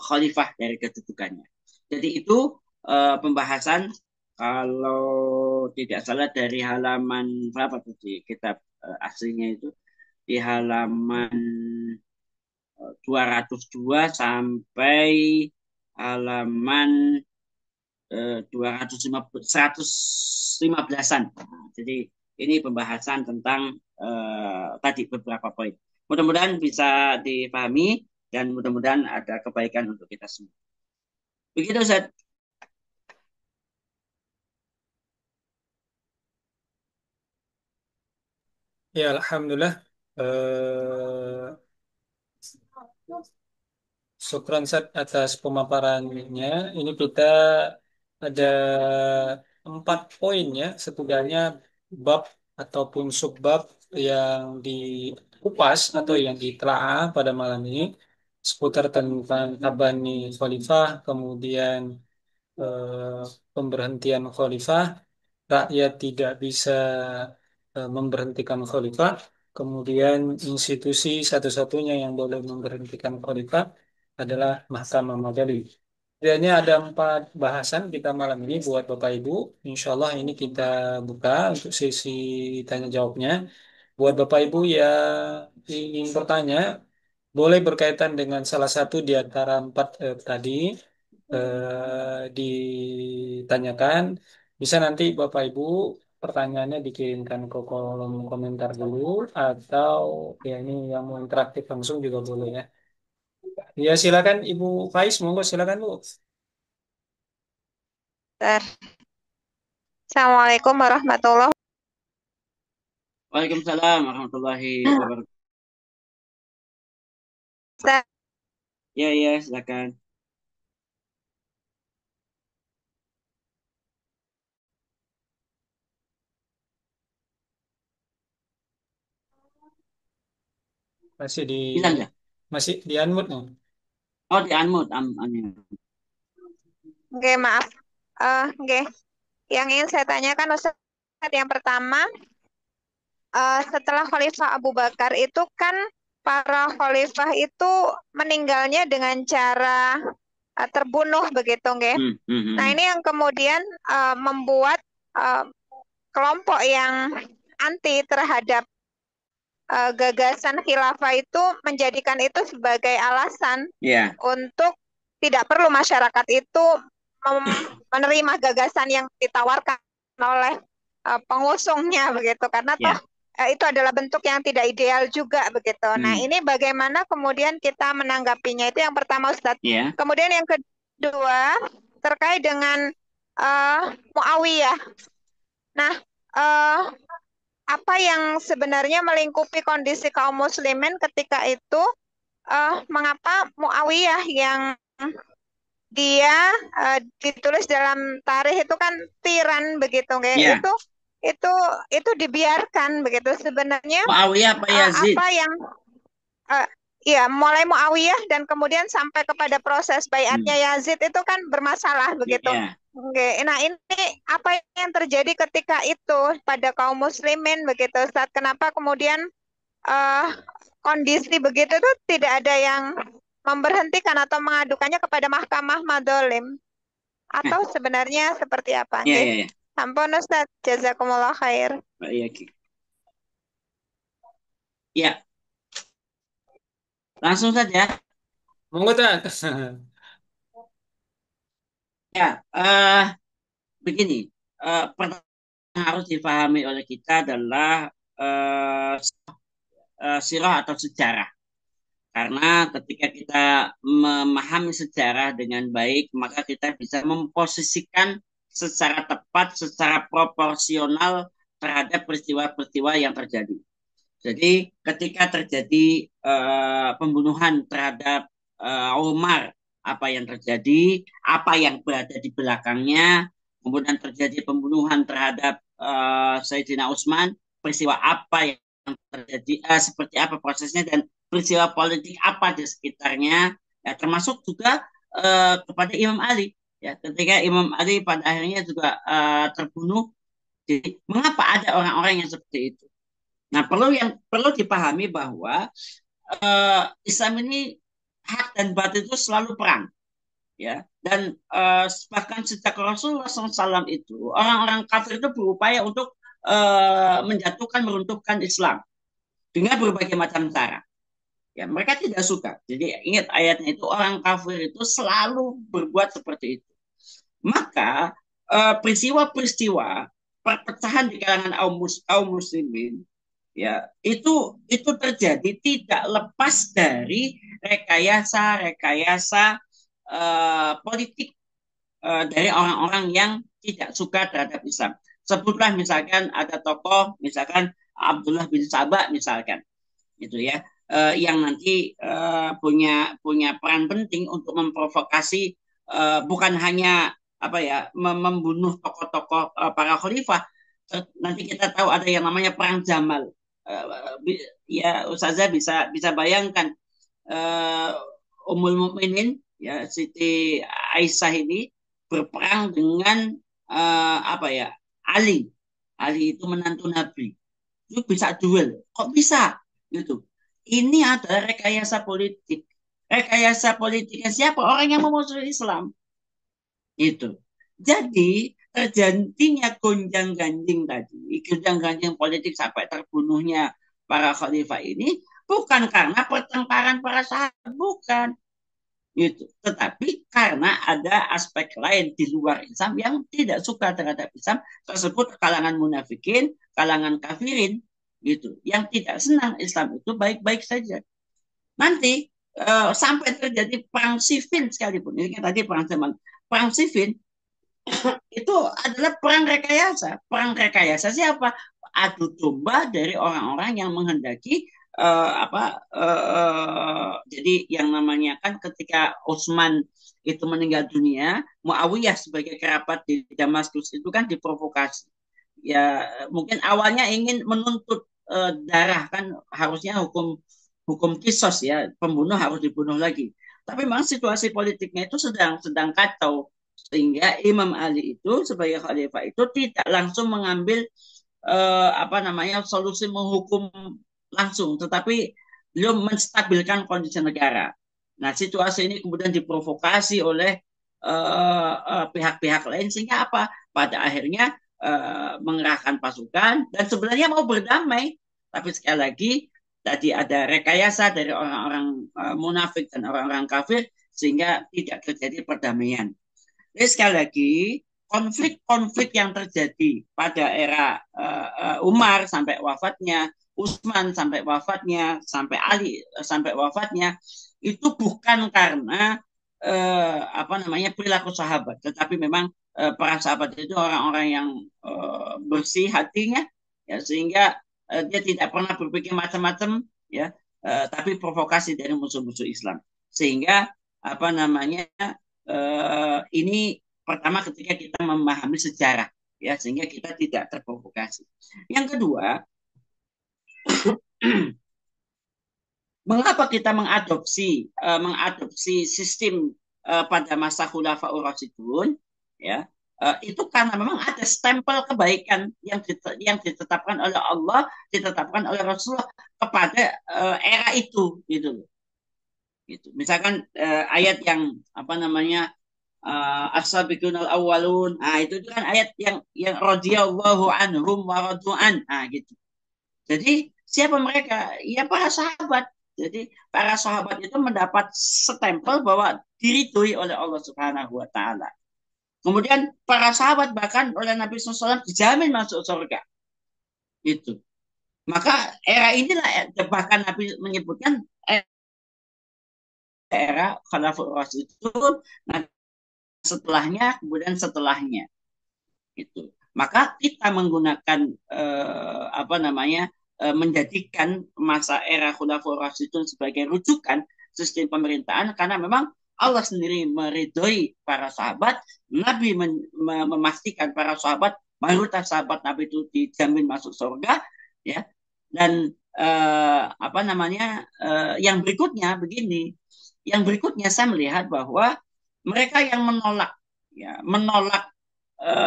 khalifah dari kedudukannya. Jadi itu pembahasan kalau tidak salah dari halaman berapa tuh di kitab aslinya itu di halaman 202 sampai halaman 115-an. Jadi ini pembahasan tentang tadi beberapa poin. Mudah-mudahan bisa dipahami dan mudah-mudahan ada kebaikan untuk kita semua. Begitu, Ustaz. Ya, Alhamdulillah. Syukran Sat atas pemaparannya. Ini kita ada 4 poin ya, setidaknya bab ataupun subbab yang dikupas atau yang ditelaah pada malam ini seputar tentang tabani khalifah, kemudian pemberhentian khalifah, rakyat tidak bisa memberhentikan khalifah, kemudian institusi satu-satunya yang boleh memberhentikan khalifah adalah Mahkamah Majelis. Setidaknya ada 4 bahasan kita malam ini buat Bapak Ibu. Insya Allah ini kita buka untuk sesi tanya jawabnya. Buat Bapak Ibu yang ingin bertanya, boleh berkaitan dengan salah satu di antara 4 tadi ditanyakan. Bisa nanti Bapak Ibu pertanyaannya dikirimkan ke kolom komentar dulu atau ya ini yang mau interaktif langsung juga boleh ya. Ya silakan Ibu Faiz, monggo silakan Bu. Assalamualaikum warahmatullahi Waalaikumsalam warahmatullahi wabarakatuh. wabarakatuh. Ya, ya, silakan. Masih di Bisa nggak? masih di unmute nih. Oh, di unmute. Oke, maaf. Oke. Yang ingin saya tanyakan Ustaz, yang pertama, setelah Khalifah Abu Bakar itu kan para khalifah itu meninggalnya dengan cara terbunuh begitu, nggih. Nah, ini yang kemudian membuat kelompok yang anti terhadap gagasan khilafah itu menjadikan itu sebagai alasan Ya. untuk tidak perlu masyarakat itu menerima gagasan yang ditawarkan oleh pengusungnya begitu, karena toh itu adalah bentuk yang tidak ideal juga begitu. Nah, ini bagaimana kemudian kita menanggapinya, itu yang pertama Ustadz. Kemudian yang kedua terkait dengan Muawiyah. Nah, apa yang sebenarnya melingkupi kondisi kaum muslimin ketika itu, mengapa Muawiyah yang dia ditulis dalam tarikh itu kan tiran begitu, kayak itu dibiarkan begitu. Sebenarnya Muawiyah apa Yazid? apa yang mulai Muawiyah dan kemudian sampai kepada proses baiatnya Yazid itu kan bermasalah begitu. Nah, ini apa yang terjadi ketika itu pada kaum muslimin begitu, Ustaz? Kenapa kemudian kondisi begitu tuh tidak ada yang memberhentikan atau mengadukannya kepada mahkamah madzalim? Atau sebenarnya seperti apa? Ampun Ustaz, jazakumullah khair. Ya. Langsung saja. Monggo, Ustaz. Ya, begini. Pertama yang harus dipahami oleh kita adalah sirah atau sejarah. Karena ketika kita memahami sejarah dengan baik, maka kita bisa memposisikan secara tepat, secara proporsional terhadap peristiwa-peristiwa yang terjadi. Jadi ketika terjadi pembunuhan terhadap Umar, apa yang terjadi, apa yang berada di belakangnya, kemudian terjadi pembunuhan terhadap Sayyidina Utsman, peristiwa apa yang terjadi, seperti apa prosesnya, dan peristiwa politik apa di sekitarnya, ya, termasuk juga kepada Imam Ali. Ya, ketika Imam Ali pada akhirnya juga terbunuh, jadi mengapa ada orang-orang yang seperti itu? Nah, perlu dipahami bahwa Islam ini hak dan batil itu selalu perang, ya. Dan bahkan sejak Rasulullah SAW itu orang-orang kafir itu berupaya untuk menjatuhkan, meruntuhkan Islam dengan berbagai macam cara. Ya, mereka tidak suka. Jadi ingat ayatnya itu, orang kafir itu selalu berbuat seperti itu. Maka peristiwa-peristiwa perpecahan di kalangan kaum muslimin, ya, itu terjadi tidak lepas dari rekayasa politik dari orang-orang yang tidak suka terhadap Islam. Sebutlah misalkan ada tokoh, misalkan Abdullah bin Sabah misalkan, gitu ya, yang nanti punya peran penting untuk memprovokasi, bukan hanya membunuh tokoh-tokoh para khalifah. Nanti kita tahu ada yang namanya perang Jamal. Ya, Ustazah bisa bayangkan Ummul Mukminin, ya, Siti Aisyah ini berperang dengan Ali. Ali itu menantu Nabi. Itu bisa duel. Kok bisa? Gitu. Ini adalah rekayasa politik. Rekayasa politiknya siapa? Orang yang memusuhi Islam. Itu. Jadi terjadinya gonjang-ganjing tadi, gonjang-ganjing politik sampai terbunuhnya para khalifah ini bukan karena pertengkaran para sahabat, bukan. Gitu. Tetapi karena ada aspek lain di luar Islam yang tidak suka terhadap Islam, tersebut kalangan munafikin, kalangan kafirin, gitu, yang tidak senang Islam itu baik-baik saja. Nanti sampai terjadi perang sivil sekalipun, ini kan tadi perang zaman, perang sivil itu adalah perang rekayasa. Perang rekayasa siapa? Adu domba dari orang-orang yang menghendaki jadi yang namanya kan ketika Utsman itu meninggal dunia, Muawiyah sebagai kerabat di Damaskus itu kan diprovokasi. Ya, mungkin awalnya ingin menuntut darah, kan harusnya hukum kisos, ya, pembunuh harus dibunuh lagi. Tapi memang situasi politiknya itu sedang kacau, sehingga Imam Ali itu sebagai khalifah itu tidak langsung mengambil solusi menghukum langsung, tetapi beliau menstabilkan kondisi negara. Nah, situasi ini kemudian diprovokasi oleh pihak-pihak lain, sehingga apa? Pada akhirnya mengerahkan pasukan dan sebenarnya mau berdamai, tapi sekali lagi tadi ada rekayasa dari orang-orang munafik dan orang-orang kafir, sehingga tidak terjadi perdamaian. Jadi sekali lagi, konflik-konflik yang terjadi pada era Umar sampai wafatnya, Utsman sampai wafatnya, sampai Ali sampai wafatnya, itu bukan karena perilaku sahabat, tetapi memang para sahabat itu orang-orang yang bersih hatinya, ya, sehingga dia tidak pernah berpikir macam-macam, ya, tapi provokasi dari musuh-musuh Islam, sehingga ini pertama ketika kita memahami sejarah, ya, sehingga kita tidak terprovokasi. Yang kedua, mengapa kita mengadopsi sistem pada masa Khulafaur Rasyidun, ya, itu karena memang ada stempel kebaikan yang ditetapkan oleh Allah, ditetapkan oleh Rasulullah kepada era itu, gitu. Misalkan ayat yang as-sabiqun al-awwalun, itu kan ayat yang radhiyallahu anhum wa radu'an, gitu. Jadi siapa mereka? Ya para sahabat. Jadi para sahabat itu mendapat stempel bahwa diridhoi oleh Allah Subhanahu wa taala. Kemudian para sahabat bahkan oleh Nabi SAW dijamin masuk surga. Itu. Maka era inilah bahkan Nabi menyebutkan era Khulafaur Rasyidun, setelahnya, kemudian setelahnya. Itu. Maka kita menggunakan menjadikan masa era Khulafaur Rasyidun sebagai rujukan sistem pemerintahan, karena memang Allah sendiri meridhoi para sahabat, Nabi memastikan para sahabat, mayoritas sahabat Nabi itu dijamin masuk surga, ya. Dan yang berikutnya begini, yang berikutnya saya melihat bahwa mereka yang menolak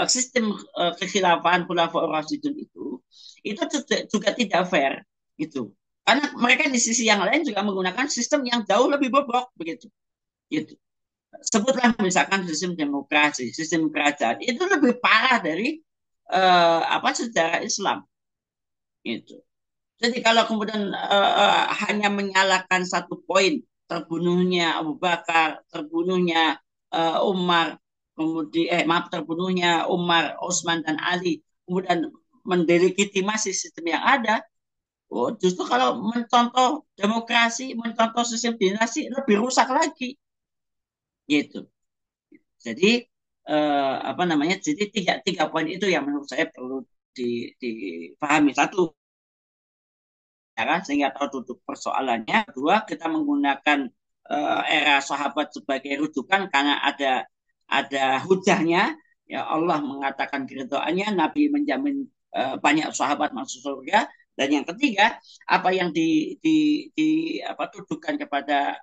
sistem kekhilafahan Khulafaur Rasyidun itu juga tidak fair, gitu. Karena mereka di sisi yang lain juga menggunakan sistem yang jauh lebih bobrok, begitu. Gitu. Sebutlah misalkan sistem demokrasi, sistem kerajaan, itu lebih parah dari sejarah Islam. Gitu. Jadi kalau kemudian hanya menyalahkan satu poin, terbunuhnya Abu Bakar, terbunuhnya Umar, terbunuhnya Umar, Utsman dan Ali, kemudian mendelegitimasi sistem yang ada, justru kalau mencontoh demokrasi, mencontoh sistem dinasti lebih rusak lagi, gitu. Jadi jadi tiga poin itu yang menurut saya perlu dipahami. Satu, sehingga tahu duduk persoalannya. Dua, kita menggunakan era sahabat sebagai rujukan karena ada hujahnya, ya, Allah mengatakan keridhaannya, Nabi menjamin banyak sahabat masuk surga. Dan yang ketiga, apa yang dituduhkan kepada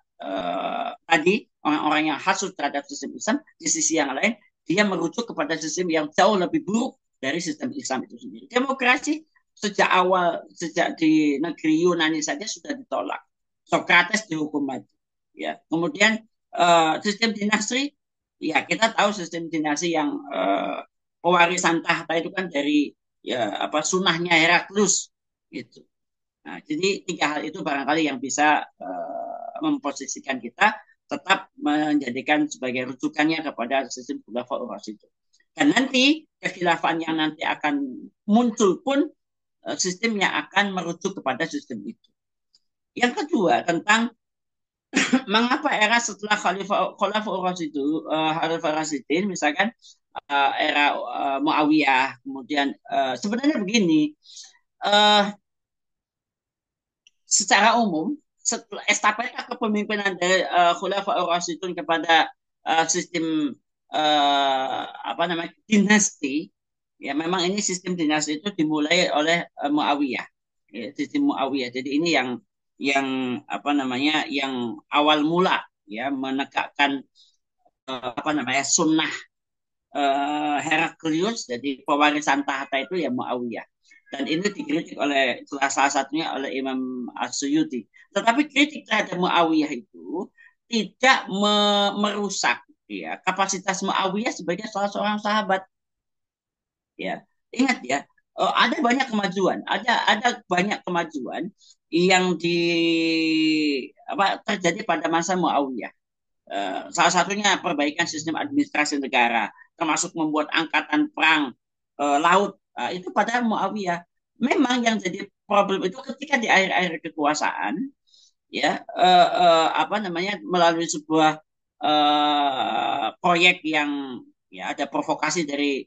tadi orang-orang yang hasud terhadap sistem Islam, di sisi yang lain dia merujuk kepada sistem yang jauh lebih buruk dari sistem Islam itu sendiri. Demokrasi sejak di negeri Yunani saja sudah ditolak. Sokrates dihukum mati. Ya, kemudian sistem dinasti, ya kita tahu sistem dinasti yang pewarisan tahta itu kan dari sunahnya Heraklius, gitu. Nah, jadi tiga hal itu barangkali yang bisa memposisikan kita tetap menjadikan sebagai rujukannya kepada sistem Khulafaur Rasyidun. Dan nanti kekhilafan yang nanti akan muncul pun sistemnya akan merujuk kepada sistem itu. Yang kedua, tentang mengapa era setelah Khulafaur Rasyidin, misalkan era Muawiyah, kemudian sebenarnya begini, secara umum estafeta kepemimpinan dari Khulafaur Rasyidun kepada sistem dinasti, ya memang ini sistem dinasti itu dimulai oleh Muawiyah, ya, sistem Muawiyah. Jadi ini yang awal mula, ya, menegakkan sunnah Heraklius, jadi pewarisan tahta itu ya Muawiyah. Dan ini dikritik oleh salah satunya oleh Imam As-Suyuti. Tetapi kritik terhadap Muawiyah itu tidak merusak, ya, kapasitas Muawiyah sebagai salah seorang sahabat. Ya, ingat ya, ada banyak kemajuan, ada banyak kemajuan yang terjadi pada masa Muawiyah. Salah satunya perbaikan sistem administrasi negara, termasuk membuat angkatan perang laut. Itu pada Muawiyah. Memang yang jadi problem itu ketika di akhir-akhir kekuasaan, ya apa namanya, melalui sebuah proyek yang ya ada provokasi dari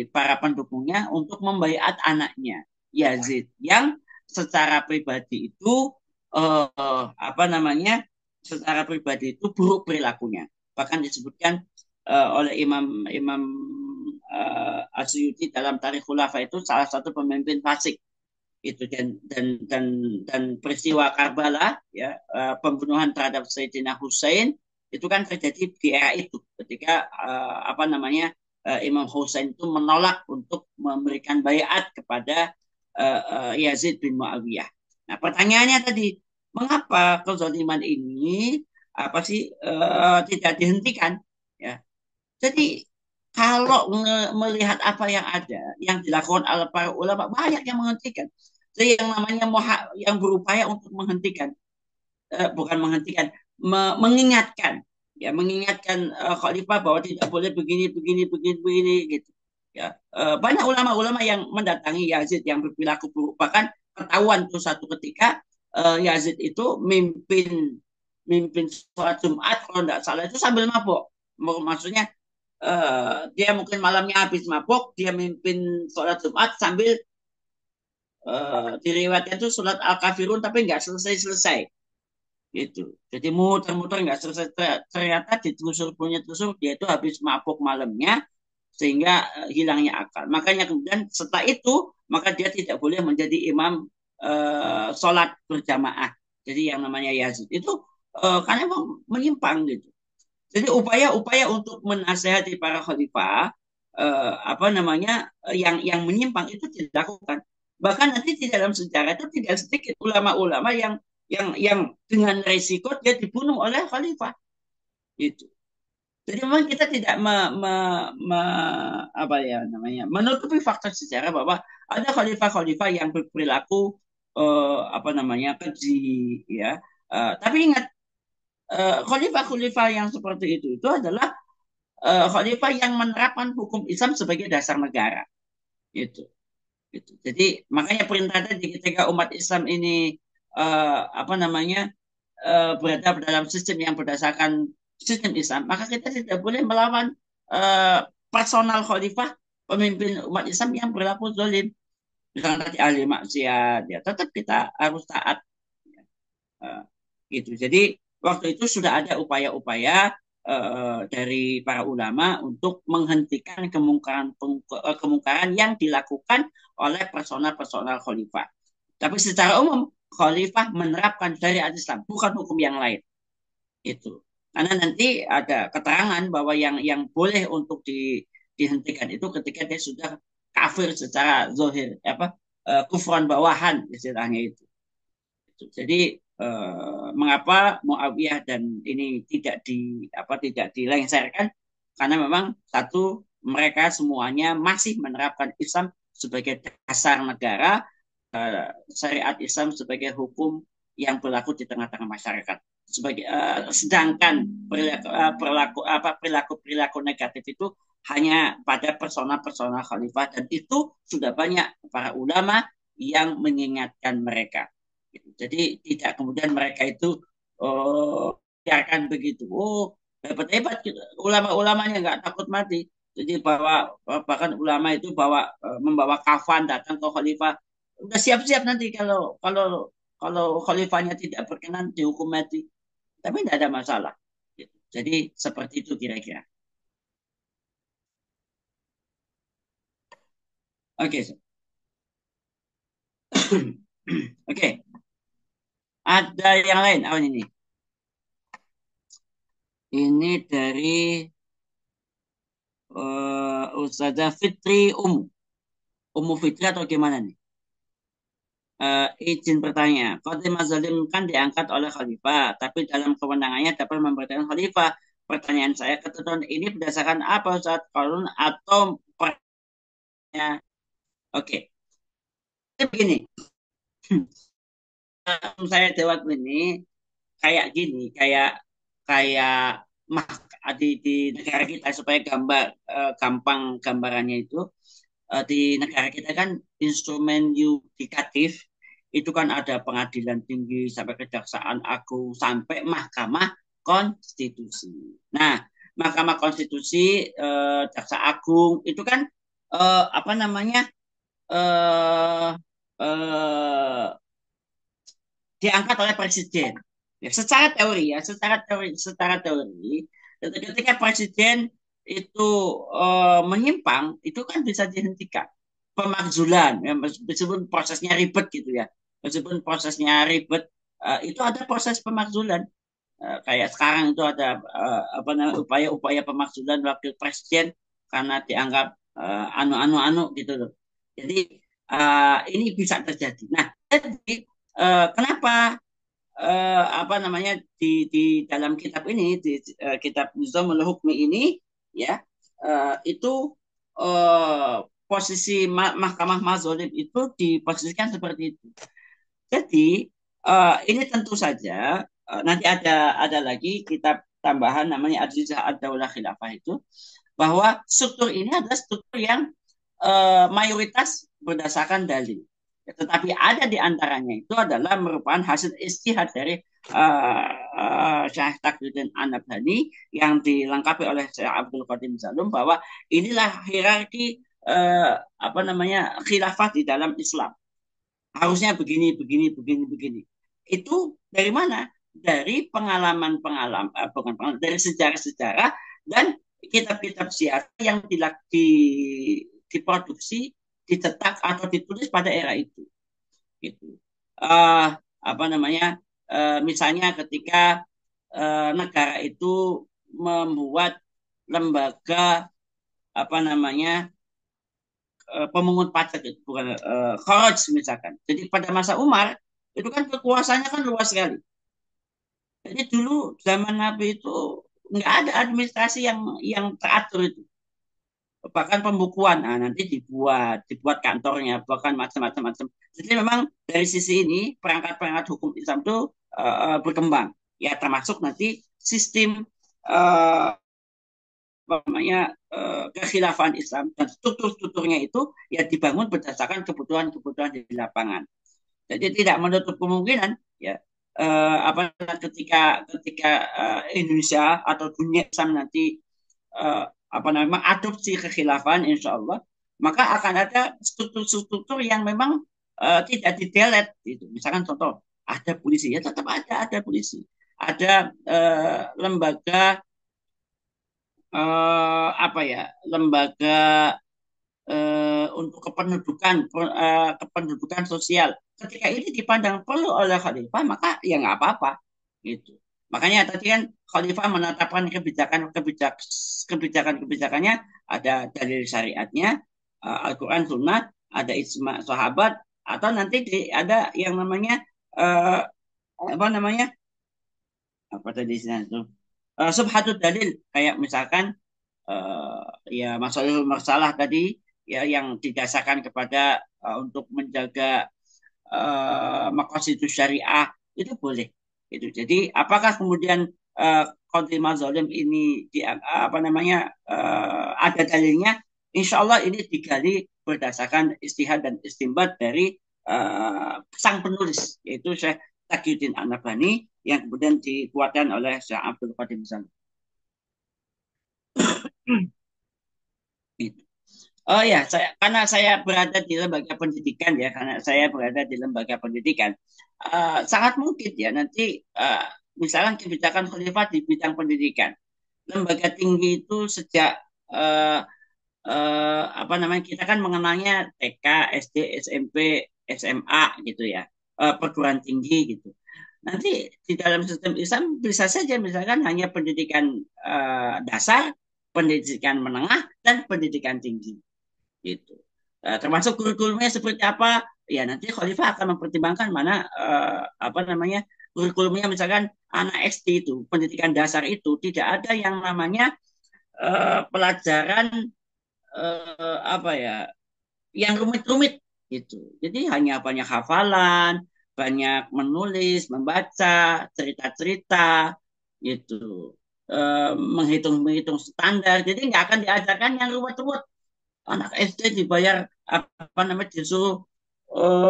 para pendukungnya untuk membaiat anaknya Yazid yang secara pribadi itu apa namanya, secara pribadi itu buruk perilakunya, bahkan disebutkan oleh Imam Imam Asyuti dalam Tarikh Khulafa itu salah satu pemimpin fasik itu. Dan peristiwa Karbala, ya, pembunuhan terhadap Sayyidina Hussein itu kan terjadi di era itu ketika apa namanya, Imam Hussein itu menolak untuk memberikan bayat kepada Yazid bin Muawiyah. Nah, pertanyaannya tadi, mengapa kezaliman ini apa sih tidak dihentikan, ya? Jadi kalau melihat apa yang ada, yang dilakukan oleh para ulama, banyak yang menghentikan. Jadi yang namanya yang berupaya untuk menghentikan, bukan menghentikan, mengingatkan, ya, mengingatkan khalifah bahwa tidak boleh begini, begini, begini, begini, gitu. Ya, banyak ulama-ulama yang mendatangi Yazid yang berperilaku buruk. Bahkan ketahuan tuh satu ketika Yazid itu mimpin mimpin sholat Jumat kalau tidak salah itu sambil mabok. Maksudnya dia mungkin malamnya habis mabok, dia mimpin sholat Jumat sambil diriwayatkan itu sholat Al-Kafirun tapi nggak selesai-selesai. Gitu. Jadi muter-muter nggak selesai. Ternyata ditelusur punya telusur dia itu habis mabok malamnya sehingga hilangnya akal. Makanya kemudian setelah itu maka dia tidak boleh menjadi imam sholat berjamaah. Jadi yang namanya Yazid itu karena memang menyimpang gitu. Jadi upaya-upaya untuk menasehati para khalifah apa namanya yang menyimpang itu dilakukan. Bahkan nanti di dalam sejarah itu tidak sedikit ulama-ulama yang dengan resiko dia dibunuh oleh khalifah. Itu. Jadi memang kita tidak apa ya namanya, menutupi fakta sejarah bahwa ada khalifah-khalifah yang berperilaku apa namanya keji, ya. Tapi ingat, khalifah-khalifah yang seperti itu adalah khalifah yang menerapkan hukum Islam sebagai dasar negara. Itu. Gitu. Jadi makanya perintah tadi ketika umat Islam ini apa namanya berada dalam sistem yang berdasarkan sistem Islam, maka kita tidak boleh melawan personal khalifah, pemimpin umat Islam yang berlaku zalim. Misalnya tadi ahli maksiat, ya tetap kita harus taat. Uh, gitu. Jadi waktu itu sudah ada upaya-upaya dari para ulama untuk menghentikan kemungkaran yang dilakukan oleh personal-personal khalifah. Tapi secara umum khalifah menerapkan syariat Islam, bukan hukum yang lain. Itu. Karena nanti ada keterangan bahwa yang boleh untuk dihentikan itu ketika dia sudah kafir secara zahir, apa kufran bawahan istilahnya itu. Jadi mengapa Muawiyah dan ini tidak dilengsarkan? Karena memang satu, mereka semuanya masih menerapkan Islam sebagai dasar negara, syariat Islam sebagai hukum yang berlaku di tengah-tengah masyarakat. Sedangkan perilaku negatif itu hanya pada personal khalifah, dan itu sudah banyak para ulama yang mengingatkan mereka. Jadi tidak kemudian mereka itu biarkan begitu. Oh, hebat-hebat ulama-ulamanya nggak takut mati. Jadi bahkan ulama itu membawa kafan datang ke khalifah. Udah siap-siap nanti kalau khalifahnya tidak berkenan dihukum mati. Tapi tidak ada masalah. Jadi seperti itu kira-kira. Oke. Oke. Ada yang lain? Apa ini? Ini dari Ustazah Fitri Ummu Fitri atau gimana nih? Izin bertanya, Khotimah Zalim kan diangkat oleh khalifah, tapi dalam kewenangannya dapat memberitakan khalifah. Pertanyaan saya, ketentuan ini berdasarkan apa, Ustaz? Qanun atau pernya? Oke. Jadi begini, saya jawab ini kayak gini, kayak kayak di negara kita supaya gampang gambarannya itu, di negara kita kan instrumen yudikatif itu kan ada pengadilan tinggi sampai kejaksaan agung sampai Mahkamah Konstitusi. Nah, Mahkamah Konstitusi, Jaksa Agung itu kan apa namanya eh, eh, diangkat oleh presiden. Ya, secara teori, ketika presiden itu menyimpang, itu kan bisa dihentikan. Pemakzulan, ya, meskipun prosesnya ribet gitu ya, meskipun prosesnya ribet, itu ada proses pemakzulan. Kayak sekarang itu ada apa namanya upaya-upaya pemakzulan wakil presiden karena dianggap anu gitu loh. Jadi ini bisa terjadi. Nah, jadi kenapa apa namanya di dalam kitab ini di kitab Nizamul Hukmi ini ya itu eh, posisi Mahkamah Mazolim itu diposisikan seperti itu. Jadi ini tentu saja nanti ada lagi kitab tambahan namanya Ad-Dijah Ad-Daulah Khilafah itu bahwa struktur ini adalah struktur yang mayoritas berdasarkan dalil. Tetapi ada di antaranya itu adalah merupakan hasil istihad dari Syekh Taqiyuddin An-Nabhani yang dilengkapi oleh Syekh Abdul Qadim Zalum bahwa inilah hierarki apa namanya khilafah di dalam Islam. Harusnya begini, begini, begini, begini. Itu dari mana? Dari pengalaman-pengalaman, bukan pengalaman, dari sejarah-sejarah dan kitab-kitab syiar yang diproduksi, dicetak atau ditulis pada era itu. Gitu. Apa namanya? Misalnya ketika negara itu membuat lembaga apa namanya pemungut pajak itu bukan kharaj misalkan. Jadi pada masa Umar itu kan kekuasaannya kan luas sekali. Jadi dulu zaman Nabi itu nggak ada administrasi yang teratur itu. Bahkan pembukuan, nah, nanti dibuat kantornya, bahkan macam-macam. Jadi memang dari sisi ini perangkat-perangkat hukum Islam itu berkembang. Ya termasuk nanti sistem namanya kekhilafan Islam dan struktur-strukturnya itu ya dibangun berdasarkan kebutuhan-kebutuhan di lapangan. Jadi tidak menutup kemungkinan ya apa ketika ketika Indonesia atau dunia Islam nanti apa namanya adopsi kekhilafan insya Allah maka akan ada struktur-struktur yang memang tidak didelet itu misalkan contoh ada polisi ya tetap ada polisi ada lembaga apa ya lembaga untuk kependudukan sosial. Ketika ini dipandang perlu oleh khalifah, maka ya nggak apa-apa. Gitu. Makanya tadi kan khalifah menetapkan kebijakannya ada dalil syariatnya, Al-Quran, Sunnah, ada ijma sahabat, atau nanti ada yang namanya apa namanya apa tadi itu subhatut dalil kayak misalkan ya masalah tadi ya yang didasarkan kepada untuk menjaga maqasid syariah itu boleh itu jadi apakah kemudian khotimah zalim ini apa namanya ada dalilnya insya Allah ini digali berdasarkan istihad dan istimbat dari sang penulis yaitu Syekh Taqiyuddin An-Nabhani yang kemudian dikuatkan oleh Syekh Abdul Qadim Zalum. Oh ya, karena saya berada di lembaga pendidikan ya, karena saya berada di lembaga pendidikan, sangat mungkin ya nanti misalkan kebijakan khalifah di bidang pendidikan, lembaga tinggi itu sejak apa namanya kita kan mengenalnya TK, SD, SMP, SMA gitu ya, perguruan tinggi gitu. Nanti di dalam sistem Islam bisa saja misalkan hanya pendidikan dasar, pendidikan menengah, dan pendidikan tinggi gitu. Termasuk kurikulumnya seperti apa? Ya nanti Khalifah akan mempertimbangkan mana apa namanya kurikulumnya misalkan anak SD itu pendidikan dasar itu tidak ada yang namanya pelajaran apa ya yang rumit-rumit gitu. Jadi hanya banyak hafalan, banyak menulis, membaca, cerita-cerita, gitu. Menghitung-menghitung standar. Jadi nggak akan diajarkan yang ruwet-ruwet. Anak SD dibayar apa namanya disuruh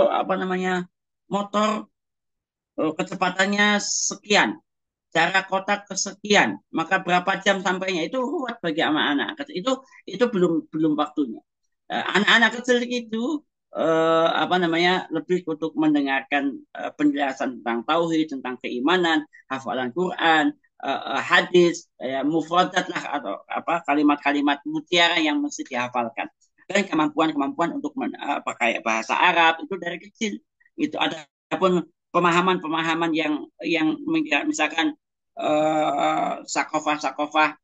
apa namanya motor kecepatannya sekian, jarak kota kesekian, maka berapa jam sampainya itu ruwet bagi anak-anak. Itu belum belum waktunya. Anak-anak kecil itu apa namanya lebih untuk mendengarkan penjelasan tentang tauhid, tentang keimanan, hafalan Quran, hadis, mufradat lah atau apa kalimat-kalimat mutiara yang mesti dihafalkan. Dan kemampuan-kemampuan untuk pakai bahasa Arab itu dari kecil. Itu ada pun pemahaman-pemahaman yang misalkan sakofah-sakofah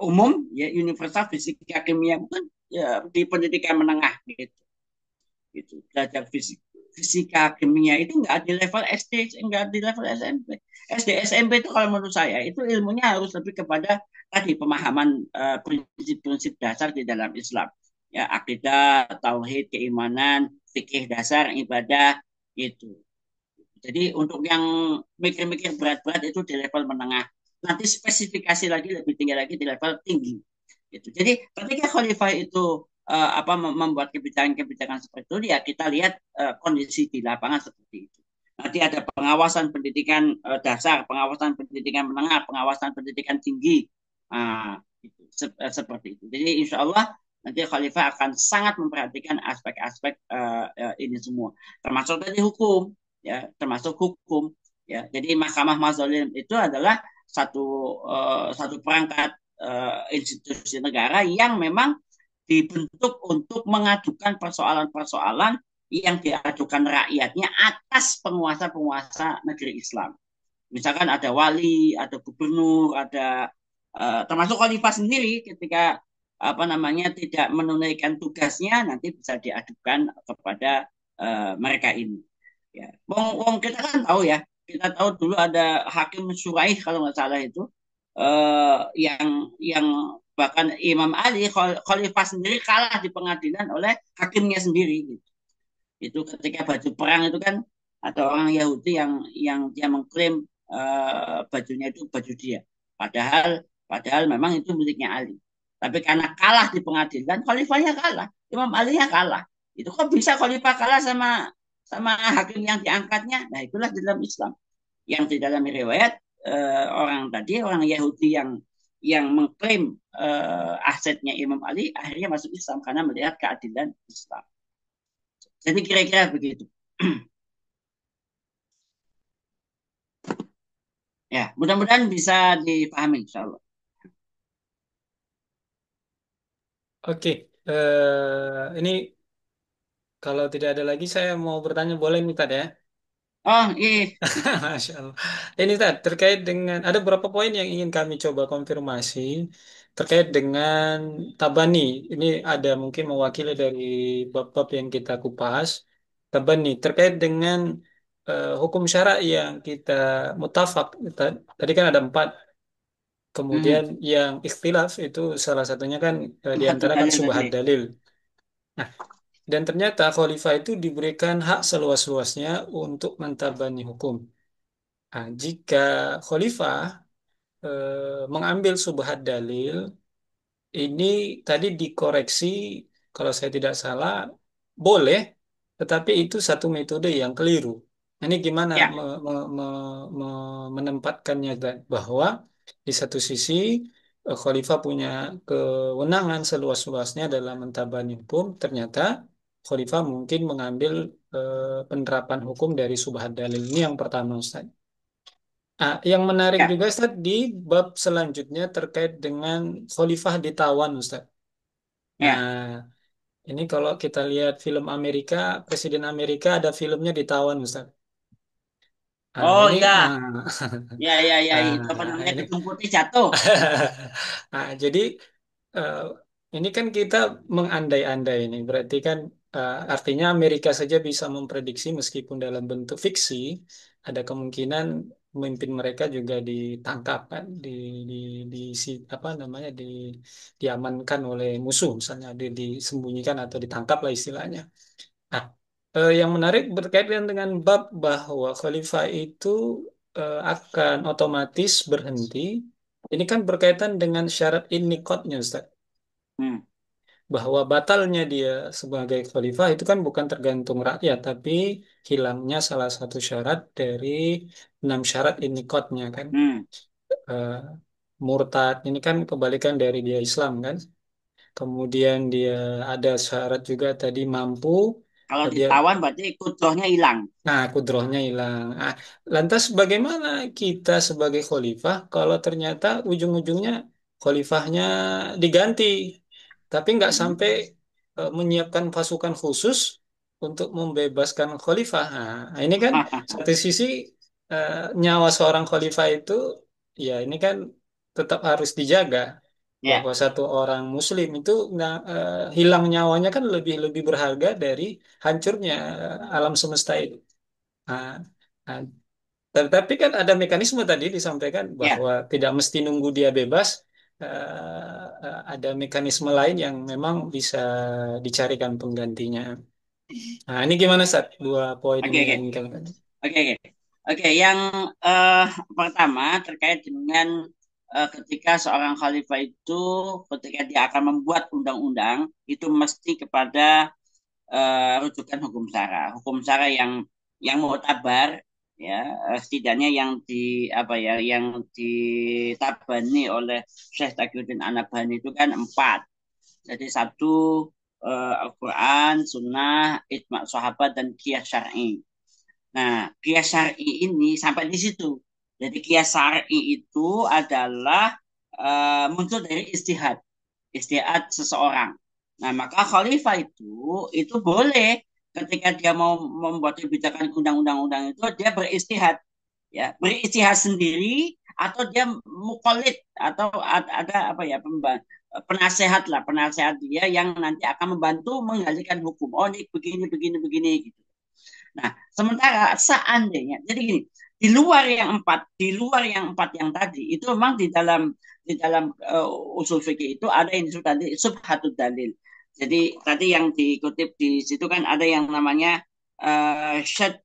umum ya universal fisika kimia bukan ya di pendidikan menengah gitu belajar fisika kimia itu nggak di level SD, nggak di level SMP. SD SMP itu kalau menurut saya itu ilmunya harus lebih kepada tadi pemahaman prinsip-prinsip dasar di dalam Islam ya akidah tauhid keimanan fikih dasar ibadah itu. Jadi untuk yang mikir-mikir berat-berat itu di level menengah. Nanti spesifikasi lagi lebih tinggi lagi di level tinggi. Gitu. Jadi ketika Khalifah itu apa membuat kebijakan-kebijakan seperti itu, ya kita lihat kondisi di lapangan seperti itu. Nanti ada pengawasan pendidikan dasar, pengawasan pendidikan menengah, pengawasan pendidikan tinggi, itu, seperti itu. Jadi insya Allah nanti Khalifah akan sangat memperhatikan aspek-aspek ini semua, termasuk tadi hukum ya termasuk hukum ya jadi Mahkamah Mazalim itu adalah satu perangkat institusi negara yang memang dibentuk untuk mengadukan persoalan-persoalan yang diadukan rakyatnya atas penguasa-penguasa negeri Islam. Misalkan ada wali, ada gubernur, ada termasuk khalifah sendiri ketika apa namanya tidak menunaikan tugasnya nanti bisa diadukan kepada mereka ini. Ya, wong kita kan tahu ya, kita tahu dulu ada Hakim Suraih kalau nggak salah itu yang bahkan Imam Ali Khalifah sendiri kalah di pengadilan oleh hakimnya sendiri gitu. Itu ketika baju perang itu kan ada orang Yahudi yang dia mengklaim bajunya itu baju dia. Padahal padahal memang itu miliknya Ali. Tapi karena kalah di pengadilan, Khalifahnya kalah, Imam Ali-nya kalah. Itu kok bisa Khalifah kalah sama sama hakim yang diangkatnya? Nah, itulah di dalam Islam. Yang di dalam riwayat orang tadi orang Yahudi yang mengklaim asetnya Imam Ali akhirnya masuk Islam karena melihat keadilan Islam. Jadi kira-kira begitu. Ya, mudah-mudahan bisa dipahami insya Allah. Oke, ini kalau tidak ada lagi saya mau bertanya boleh nih Tad ya? Oh, iya. Masya Allah. Ini Tad, terkait dengan ada beberapa poin yang ingin kami coba konfirmasi terkait dengan tabani. Ini ada mungkin mewakili dari bab-bab yang kita kupas. Tabani terkait dengan hukum syara yang kita mutafak. Tadi kan ada empat. Kemudian Hmm. yang ikhtilaf itu salah satunya kan di Satu antara kan dalil tadi. subhat dalil. Nah, dan ternyata khalifah itu diberikan hak seluas-luasnya untuk mentabani hukum. Nah, jika khalifah mengambil subhat dalil, ini tadi dikoreksi, kalau saya tidak salah, boleh, tetapi itu satu metode yang keliru. Ini gimana Ya, menempatkannya, Zat? Bahwa di satu sisi khalifah punya kewenangan seluas-luasnya dalam mentabani hukum, ternyata khalifah mungkin mengambil penerapan hukum dari subhat dalil. Ini yang pertama, Ustaz. Ah, yang menarik ya, juga Ustaz di bab selanjutnya terkait dengan khalifah ditawan Ustaz. ya. Nah, ini kalau kita lihat film Amerika, Presiden Amerika ada filmnya ditawan Ustaz. Ah, Oh ini ya, ya, ya, ya. Itu apa ah, namanya ini gedung putih jatuh. nah, jadi eh, ini kan kita mengandai-andai ini. Berarti kan artinya Amerika saja bisa memprediksi meskipun dalam bentuk fiksi ada kemungkinan pemimpin mereka juga ditangkap kan, di, apa namanya diamankan oleh musuh misalnya, disembunyikan atau ditangkap lah istilahnya. Nah, yang menarik berkaitan dengan bab bahwa khalifah itu akan otomatis berhenti. Ini kan berkaitan dengan syarat inikotnya, Ustaz. Hmm. Bahwa batalnya dia sebagai khalifah itu kan bukan tergantung rakyat, tapi hilangnya salah satu syarat dari 6 syarat inikotnya kan. Hmm. Eh, Murtad ini kan kebalikan dari dia Islam kan. Kemudian dia ada syarat juga tadi mampu, Kalau dia ditawan berarti kudrohnya hilang. nah kudrohnya hilang. Lantas bagaimana kita sebagai khalifah kalau ternyata ujung-ujungnya khalifahnya diganti, tapi nggak Hmm. sampai menyiapkan pasukan khusus untuk membebaskan khalifah. Nah, ini kan satu sisi nyawa seorang khalifah itu ya ini kan tetap harus dijaga Ya, bahwa satu orang muslim itu hilang nyawanya kan lebih lebih berharga dari hancurnya alam semesta itu. Nah, nah, tetapi kan ada mekanisme tadi disampaikan ya. bahwa tidak mesti nunggu dia bebas, ada mekanisme lain yang memang bisa dicarikan penggantinya. Nah, ini gimana, Sat? Dua poin Oke, ini oke. yang ingin kami. Oke, oke. Oke, yang eh, pertama terkait dengan ketika seorang khalifah itu ketika dia akan membuat undang-undang itu mesti kepada rujukan hukum syara. Hukum syara yang muktabar ya, setidaknya yang di apa ya yang ditabani oleh Syekh Taqiyuddin An-Nabhani itu kan 4. Jadi satu Al-Quran, Sunnah, ijma' sahabat dan qiyas syar'i. Nah, qiyas syar'i ini sampai di situ. Jadi qiyas syar'i itu adalah muncul dari istihad seseorang. Nah, maka khalifah itu boleh ketika dia mau membuat kebijakan undang-undang itu dia beristihad, ya beristihad sendiri atau dia mukallid atau ada apa ya penasehat lah, penasehat dia yang nanti akan membantu menggalikan hukum. Oh ini begini begini begini gitu. Nah, sementara seandainya, jadi gini, di luar yang empat yang tadi, itu memang di dalam usul fikih itu ada yang disebut tadi subhatud dalil. Jadi tadi yang dikutip di situ kan ada yang namanya syad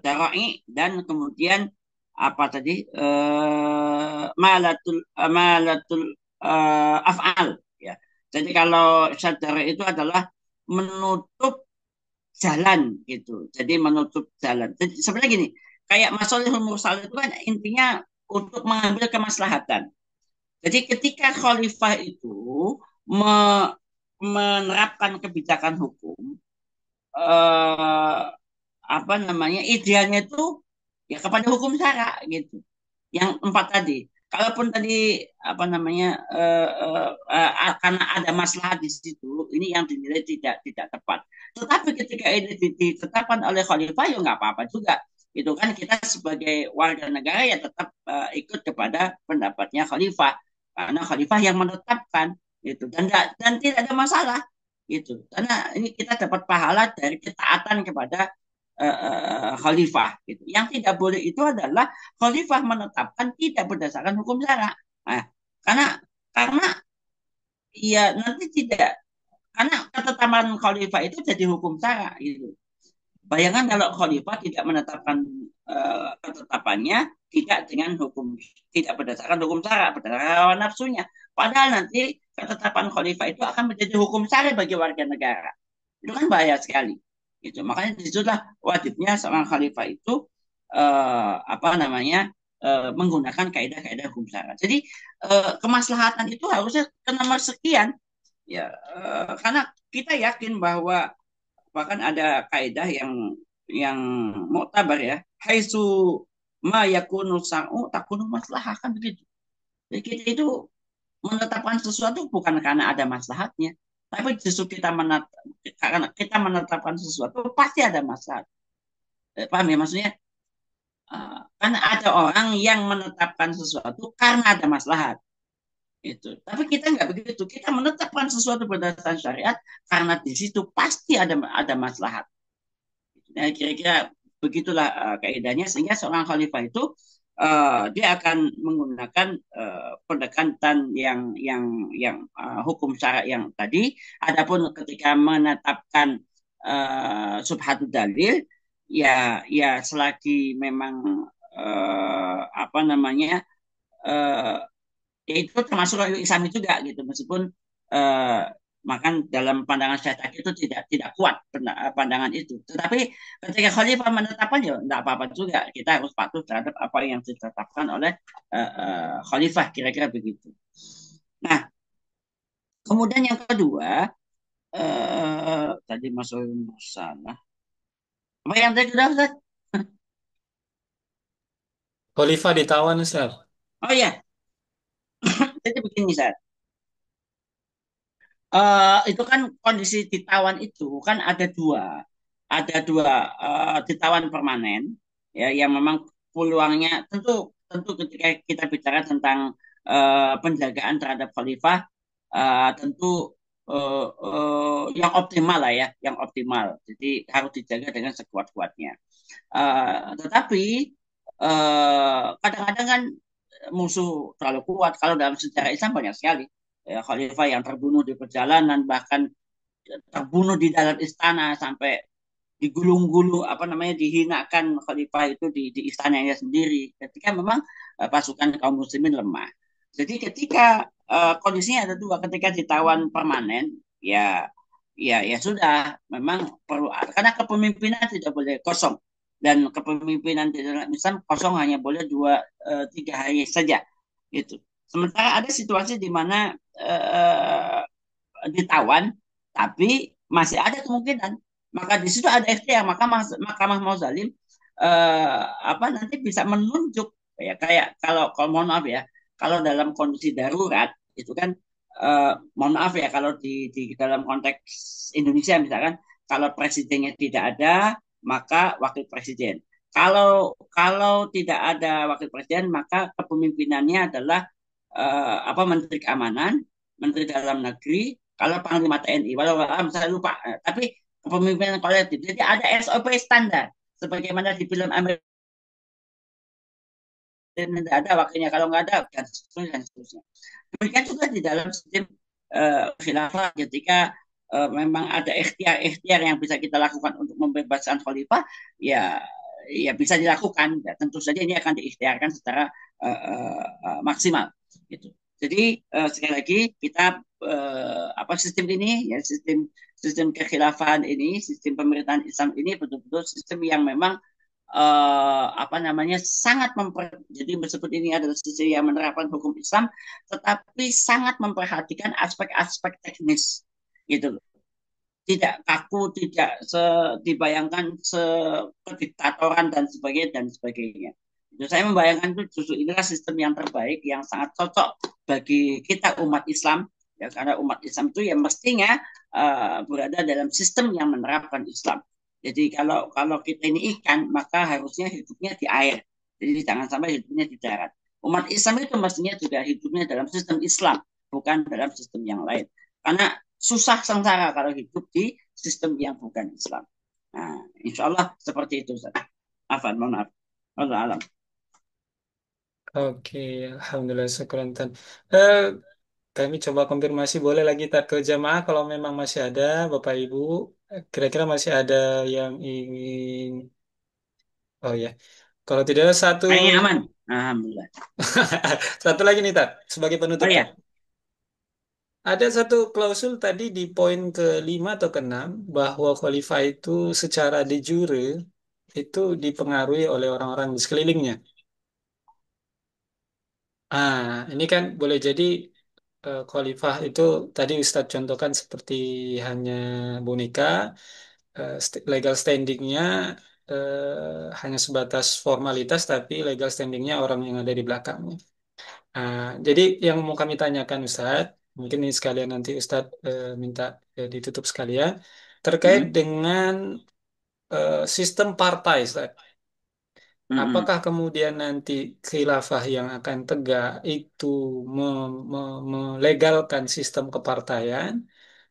darai dan kemudian apa tadi malatul af'al ya. Jadi kalau syad darai itu adalah menutup jalan gitu. Jadi menutup jalan. Jadi sebenarnya gini, kayak masalahul mursal itu kan intinya untuk mengambil kemaslahatan. Jadi ketika khalifah itu me- menerapkan kebijakan hukum, eh, apa namanya idealnya itu ya kepada hukum syara gitu. Yang 4 tadi. Kalaupun tadi apa namanya karena ada masalah di situ, ini yang dinilai tidak tidak tepat. Tetapi ketika ini ditetapkan oleh khalifah ya nggak apa-apa juga. Itu kan kita sebagai warga negara ya tetap ikut kepada pendapatnya khalifah karena khalifah yang menetapkan itu dan tidak ada masalah gitu. Karena ini kita dapat pahala dari ketaatan kepada khalifah gitu. Yang tidak boleh itu adalah khalifah menetapkan tidak berdasarkan hukum syara. Nah, karena karena ya nanti tidak karena ketetapan khalifah itu jadi hukum syara gitu. Bayangkan kalau khalifah tidak menetapkan ketetapannya tidak dengan hukum tidak berdasarkan hukum syara, berdasarkan hawa nafsunya. Padahal nanti ketetapan khalifah itu akan menjadi hukum syara bagi warga negara. Itu kan bahaya sekali. Gitu. Makanya disitulah wajibnya seorang khalifah itu apa namanya menggunakan kaidah-kaidah hukum syara. Jadi kemaslahatan itu harusnya ke nomor sekian ya karena kita yakin bahwa bahkan ada kaidah yang muktabar ya haitsu ma yakunu sa'u takunu maslahah kan begitu. Jadi kita itu menetapkan sesuatu bukan karena ada maslahatnya, tapi justru karena kita menetapkan sesuatu pasti ada maslahat. Paham ya maksudnya? Karena ada orang yang menetapkan sesuatu karena ada maslahat. Itu. Tapi kita nggak begitu. Kita menetapkan sesuatu berdasarkan syariat karena di situ pasti ada maslahat. Nah, kira-kira begitulah kaidahnya sehingga seorang khalifah itu dia akan menggunakan pendekatan yang hukum syara yang tadi. Adapun ketika menetapkan subhatud dalil ya selagi memang apa namanya, eh, ya itu termasuk Islam juga gitu, meskipun eh, makan dalam pandangan Syekh itu tidak kuat pandangan itu. Tetapi ketika khalifah menetapkan ya tidak apa-apa juga, kita harus patuh terhadap apa yang ditetapkan oleh khalifah, kira-kira begitu. Nah, kemudian yang kedua, tadi masuk masalah apa yang tadi sudah Ustaz? Khalifah ditawan, Ustaz. Oh iya, jadi begini Ustaz. Itu kan kondisi ditawan itu kan ada dua ditawan permanen, ya, yang memang peluangnya tentu tentu ketika kita bicara tentang penjagaan terhadap khalifah, tentu yang optimal lah ya, yang optimal. Jadi harus dijaga dengan sekuat-kuatnya. Tetapi kadang-kadang kan musuh terlalu kuat. Kalau dalam sejarah Islam banyak sekali ya, khalifah yang terbunuh di perjalanan, bahkan terbunuh di dalam istana, sampai digulung-gulung, apa namanya, dihinakan khalifah itu di istananya sendiri ketika memang pasukan kaum muslimin lemah. Jadi ketika kondisinya ada dua, ketika ditawan permanen, ya ya sudah, memang perlu, karena kepemimpinan tidak boleh kosong, dan kepemimpinan di dalam Islam kosong hanya boleh 2-3 hari saja gitu. Sementara ada situasi di mana ditawan tapi masih ada kemungkinan, maka di situ ada ikhtiar, maka Mahkamah Mazalim apa nanti bisa menunjuk, ya, kayak kalau mohon maaf ya, kalau dalam kondisi darurat itu kan, mohon maaf ya, kalau di dalam konteks Indonesia misalkan, kalau presidennya tidak ada maka wakil presiden. Kalau tidak ada wakil presiden, maka kepemimpinannya adalah apa, Menteri Keamanan, Menteri Dalam Negeri, kalau Panglima TNI. Walau saya lupa, tapi kepemimpinan kolektif. Jadi ada SOP standar, sebagaimana di film Amerika, tidak ada wakilnya, kalau nggak ada dan seterusnya dan seterusnya. Demikian juga di dalam sistem khilafah, ketika memang ada ikhtiar-ikhtiar yang bisa kita lakukan untuk membebaskan khalifah, ya ya bisa dilakukan. Ya, tentu saja ini akan diikhtiarkan secara maksimal. Gitu. Jadi sekali lagi kita apa, sistem ini ya, sistem sistem kekhilafahan ini, sistem pemerintahan Islam ini betul-betul sistem yang memang apa namanya, jadi meskipun ini adalah sisi yang menerapkan hukum Islam, tetapi sangat memperhatikan aspek-aspek teknis gitu, tidak kaku, tidak dibayangkan kediktatoran dan sebagainya. Itu saya membayangkan itu justru inilah sistem yang terbaik, yang sangat cocok bagi kita umat Islam, ya, karena umat Islam itu ya mestinya berada dalam sistem yang menerapkan Islam. Jadi kalau kita ini ikan, maka harusnya hidupnya di air. Jadi jangan sampai hidupnya di darat. Umat Islam itu mestinya juga hidupnya dalam sistem Islam, bukan dalam sistem yang lain. Karena susah sengsara kalau hidup di sistem yang bukan Islam. Nah, insya Allah seperti itu. Afan, mohon maaf. Allah alam. Oke, Alhamdulillah, syukran Tan. Eh, Kami coba konfirmasi, boleh lagi tak ke jamaah kalau memang masih ada, Bapak Ibu. Kira-kira masih ada yang ingin... Oh ya, kalau tidak ada satu... Kayaknya aman. Alhamdulillah. Satu lagi nih, Tak, sebagai Oh penutup, Tak. ya, Ada satu klausul tadi di poin ke-5 atau ke-6 bahwa khalifah itu secara de jure itu dipengaruhi oleh orang-orang di sekelilingnya. Ini kan boleh jadi khalifah itu tadi Ustadz contohkan seperti hanya boneka, legal standingnya hanya sebatas formalitas, tapi legal standingnya orang yang ada di belakangnya. Jadi yang mau kami tanyakan Ustadz, mungkin ini sekalian nanti Ustadz minta ditutup sekalian, terkait hmm, dengan sistem partai, Ustadz. hmm, hmm. Apakah kemudian nanti khilafah yang akan tegak itu melegalkan sistem kepartaian?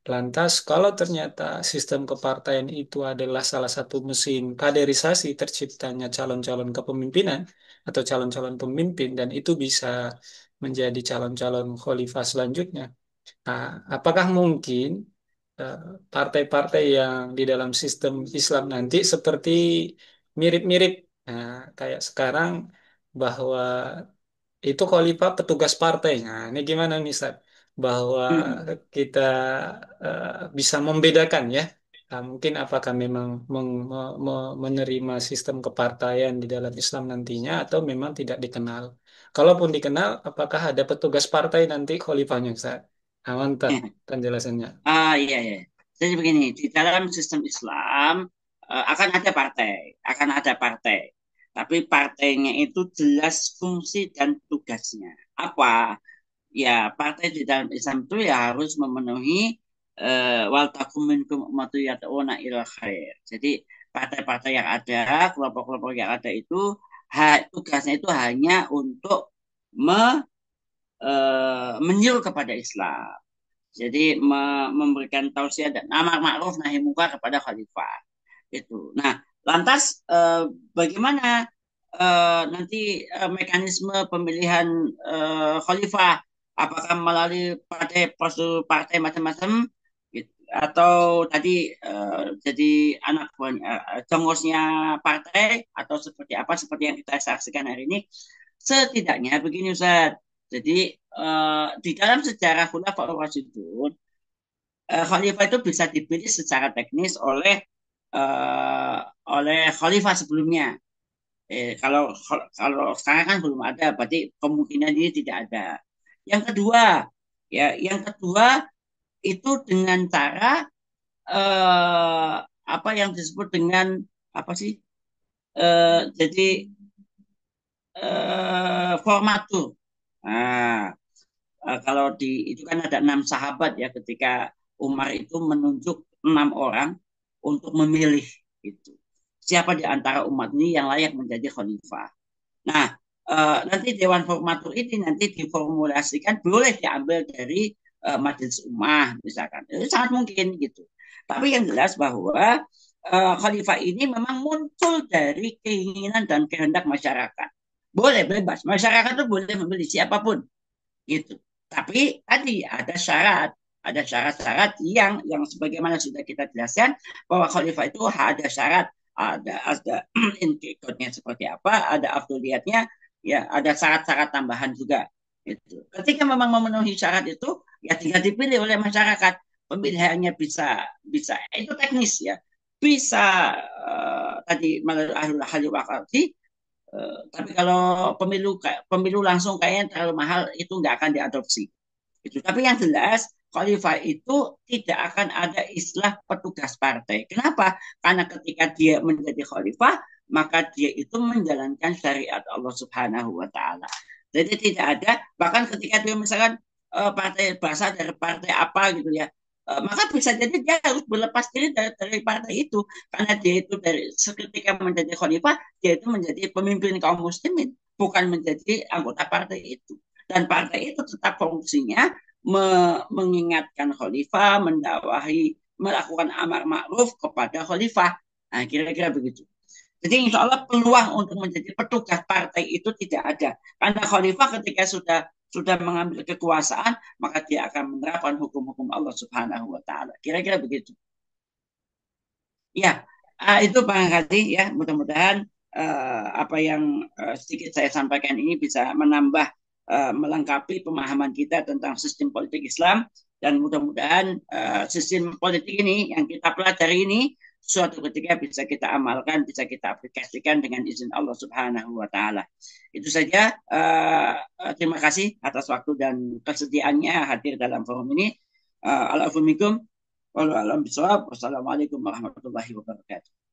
Lantas, kalau ternyata sistem kepartaian itu adalah salah satu mesin kaderisasi terciptanya calon-calon kepemimpinan atau calon-calon pemimpin, dan itu bisa menjadi calon-calon khalifah selanjutnya. Nah, apakah mungkin eh, partai-partai yang di dalam sistem Islam nanti seperti mirip-mirip Nah, kayak sekarang bahwa itu khalifah petugas partai. Nah, ini gimana nih, Ustaz? Bahwa Hmm. kita eh, bisa membedakan ya. Nah, mungkin apakah memang menerima sistem kepartaian di dalam Islam nantinya atau memang tidak dikenal. Kalaupun dikenal, apakah ada petugas partai nanti khalifahnya, Ustaz? Nah, mantap penjelasannya. Iya, iya. Jadi begini, di dalam sistem Islam akan ada partai, akan ada partai. Tapi partainya itu jelas fungsi dan tugasnya. Apa? Ya, partai di dalam Islam itu ya harus memenuhi wal takum minkum ummatun yad'una ilal khair. Jadi partai-partai yang ada, kelompok-kelompok yang ada itu tugasnya itu hanya untuk me, menyuruh kepada Islam. Jadi memberikan tausiah dan amar ma'ruf nahi munkar kepada khalifah. Itu. Nah, lantas bagaimana nanti mekanisme pemilihan khalifah? Apakah melalui partai prosedur partai macam-macam gitu, atau tadi jadi anak jongosnya partai atau seperti apa seperti yang kita saksikan hari ini? Setidaknya begini Ustaz. Jadi di dalam sejarah Khulafaur Rasyidun, khalifah itu bisa dipilih secara teknis uh, oleh khalifah sebelumnya. Kalau kalau sekarang kan belum ada, berarti kemungkinan ini tidak ada. Yang kedua, yang kedua itu dengan cara eh, apa yang disebut dengan apa sih? Jadi formatur. Nah, kalau di itu kan ada 6 sahabat ya ketika Umar itu menunjuk 6 orang untuk memilih itu siapa di antara umat ini yang layak menjadi khalifah. Nah, nanti Dewan Formatur ini nanti diformulasikan boleh diambil dari Majelis Ummah misalkan. Itu sangat mungkin gitu. Tapi yang jelas bahwa khalifah ini memang muncul dari keinginan dan kehendak masyarakat. Boleh bebas, masyarakat itu boleh memilih siapapun gitu. Tapi tadi ada syarat-syarat yang sebagaimana sudah kita jelaskan bahwa khalifah itu ada syarat, ada intikotnya seperti apa, ada afdoliyatnya, ya ada syarat-syarat tambahan juga. Itu. Ketika memang memenuhi syarat itu, ya tinggal dipilih oleh masyarakat. Pemilihannya bisa bisa itu teknis ya, bisa tadi melalui ahli wakil. Tapi kalau pemilu langsung kayaknya terlalu mahal itu nggak akan diadopsi. Itu. Tapi yang jelas khalifah itu tidak akan ada istilah petugas partai. Kenapa? Karena ketika dia menjadi khalifah maka dia itu menjalankan syariat Allah Subhanahu wa taala. Jadi tidak ada bahkan ketika dia misalkan partai berasal dari partai apa gitu ya, maka bisa jadi dia harus berlepas diri dari partai itu karena dia itu dari seketika menjadi khalifah dia itu menjadi pemimpin kaum muslimin bukan menjadi anggota partai itu dan partai itu tetap fungsinya mengingatkan khalifah mendakwahi melakukan amar ma'ruf kepada khalifah. Nah, kira-kira begitu. Jadi insya Allah peluang untuk menjadi petugas partai itu tidak ada. Karena khalifah ketika sudah mengambil kekuasaan, maka dia akan menerapkan hukum-hukum Allah Subhanahu wa taala. Kira-kira begitu. Ya, itu barangkali ya, mudah-mudahan apa yang sedikit saya sampaikan ini bisa menambah melengkapi pemahaman kita tentang sistem politik Islam dan mudah-mudahan sistem politik ini yang kita pelajari ini suatu ketika bisa kita amalkan, bisa kita aplikasikan dengan izin Allah Subhanahu wa taala. Itu saja terima kasih atas waktu dan kesediaannya hadir dalam forum ini. Alaikum. Wassalamualaikum warahmatullahi wabarakatuh.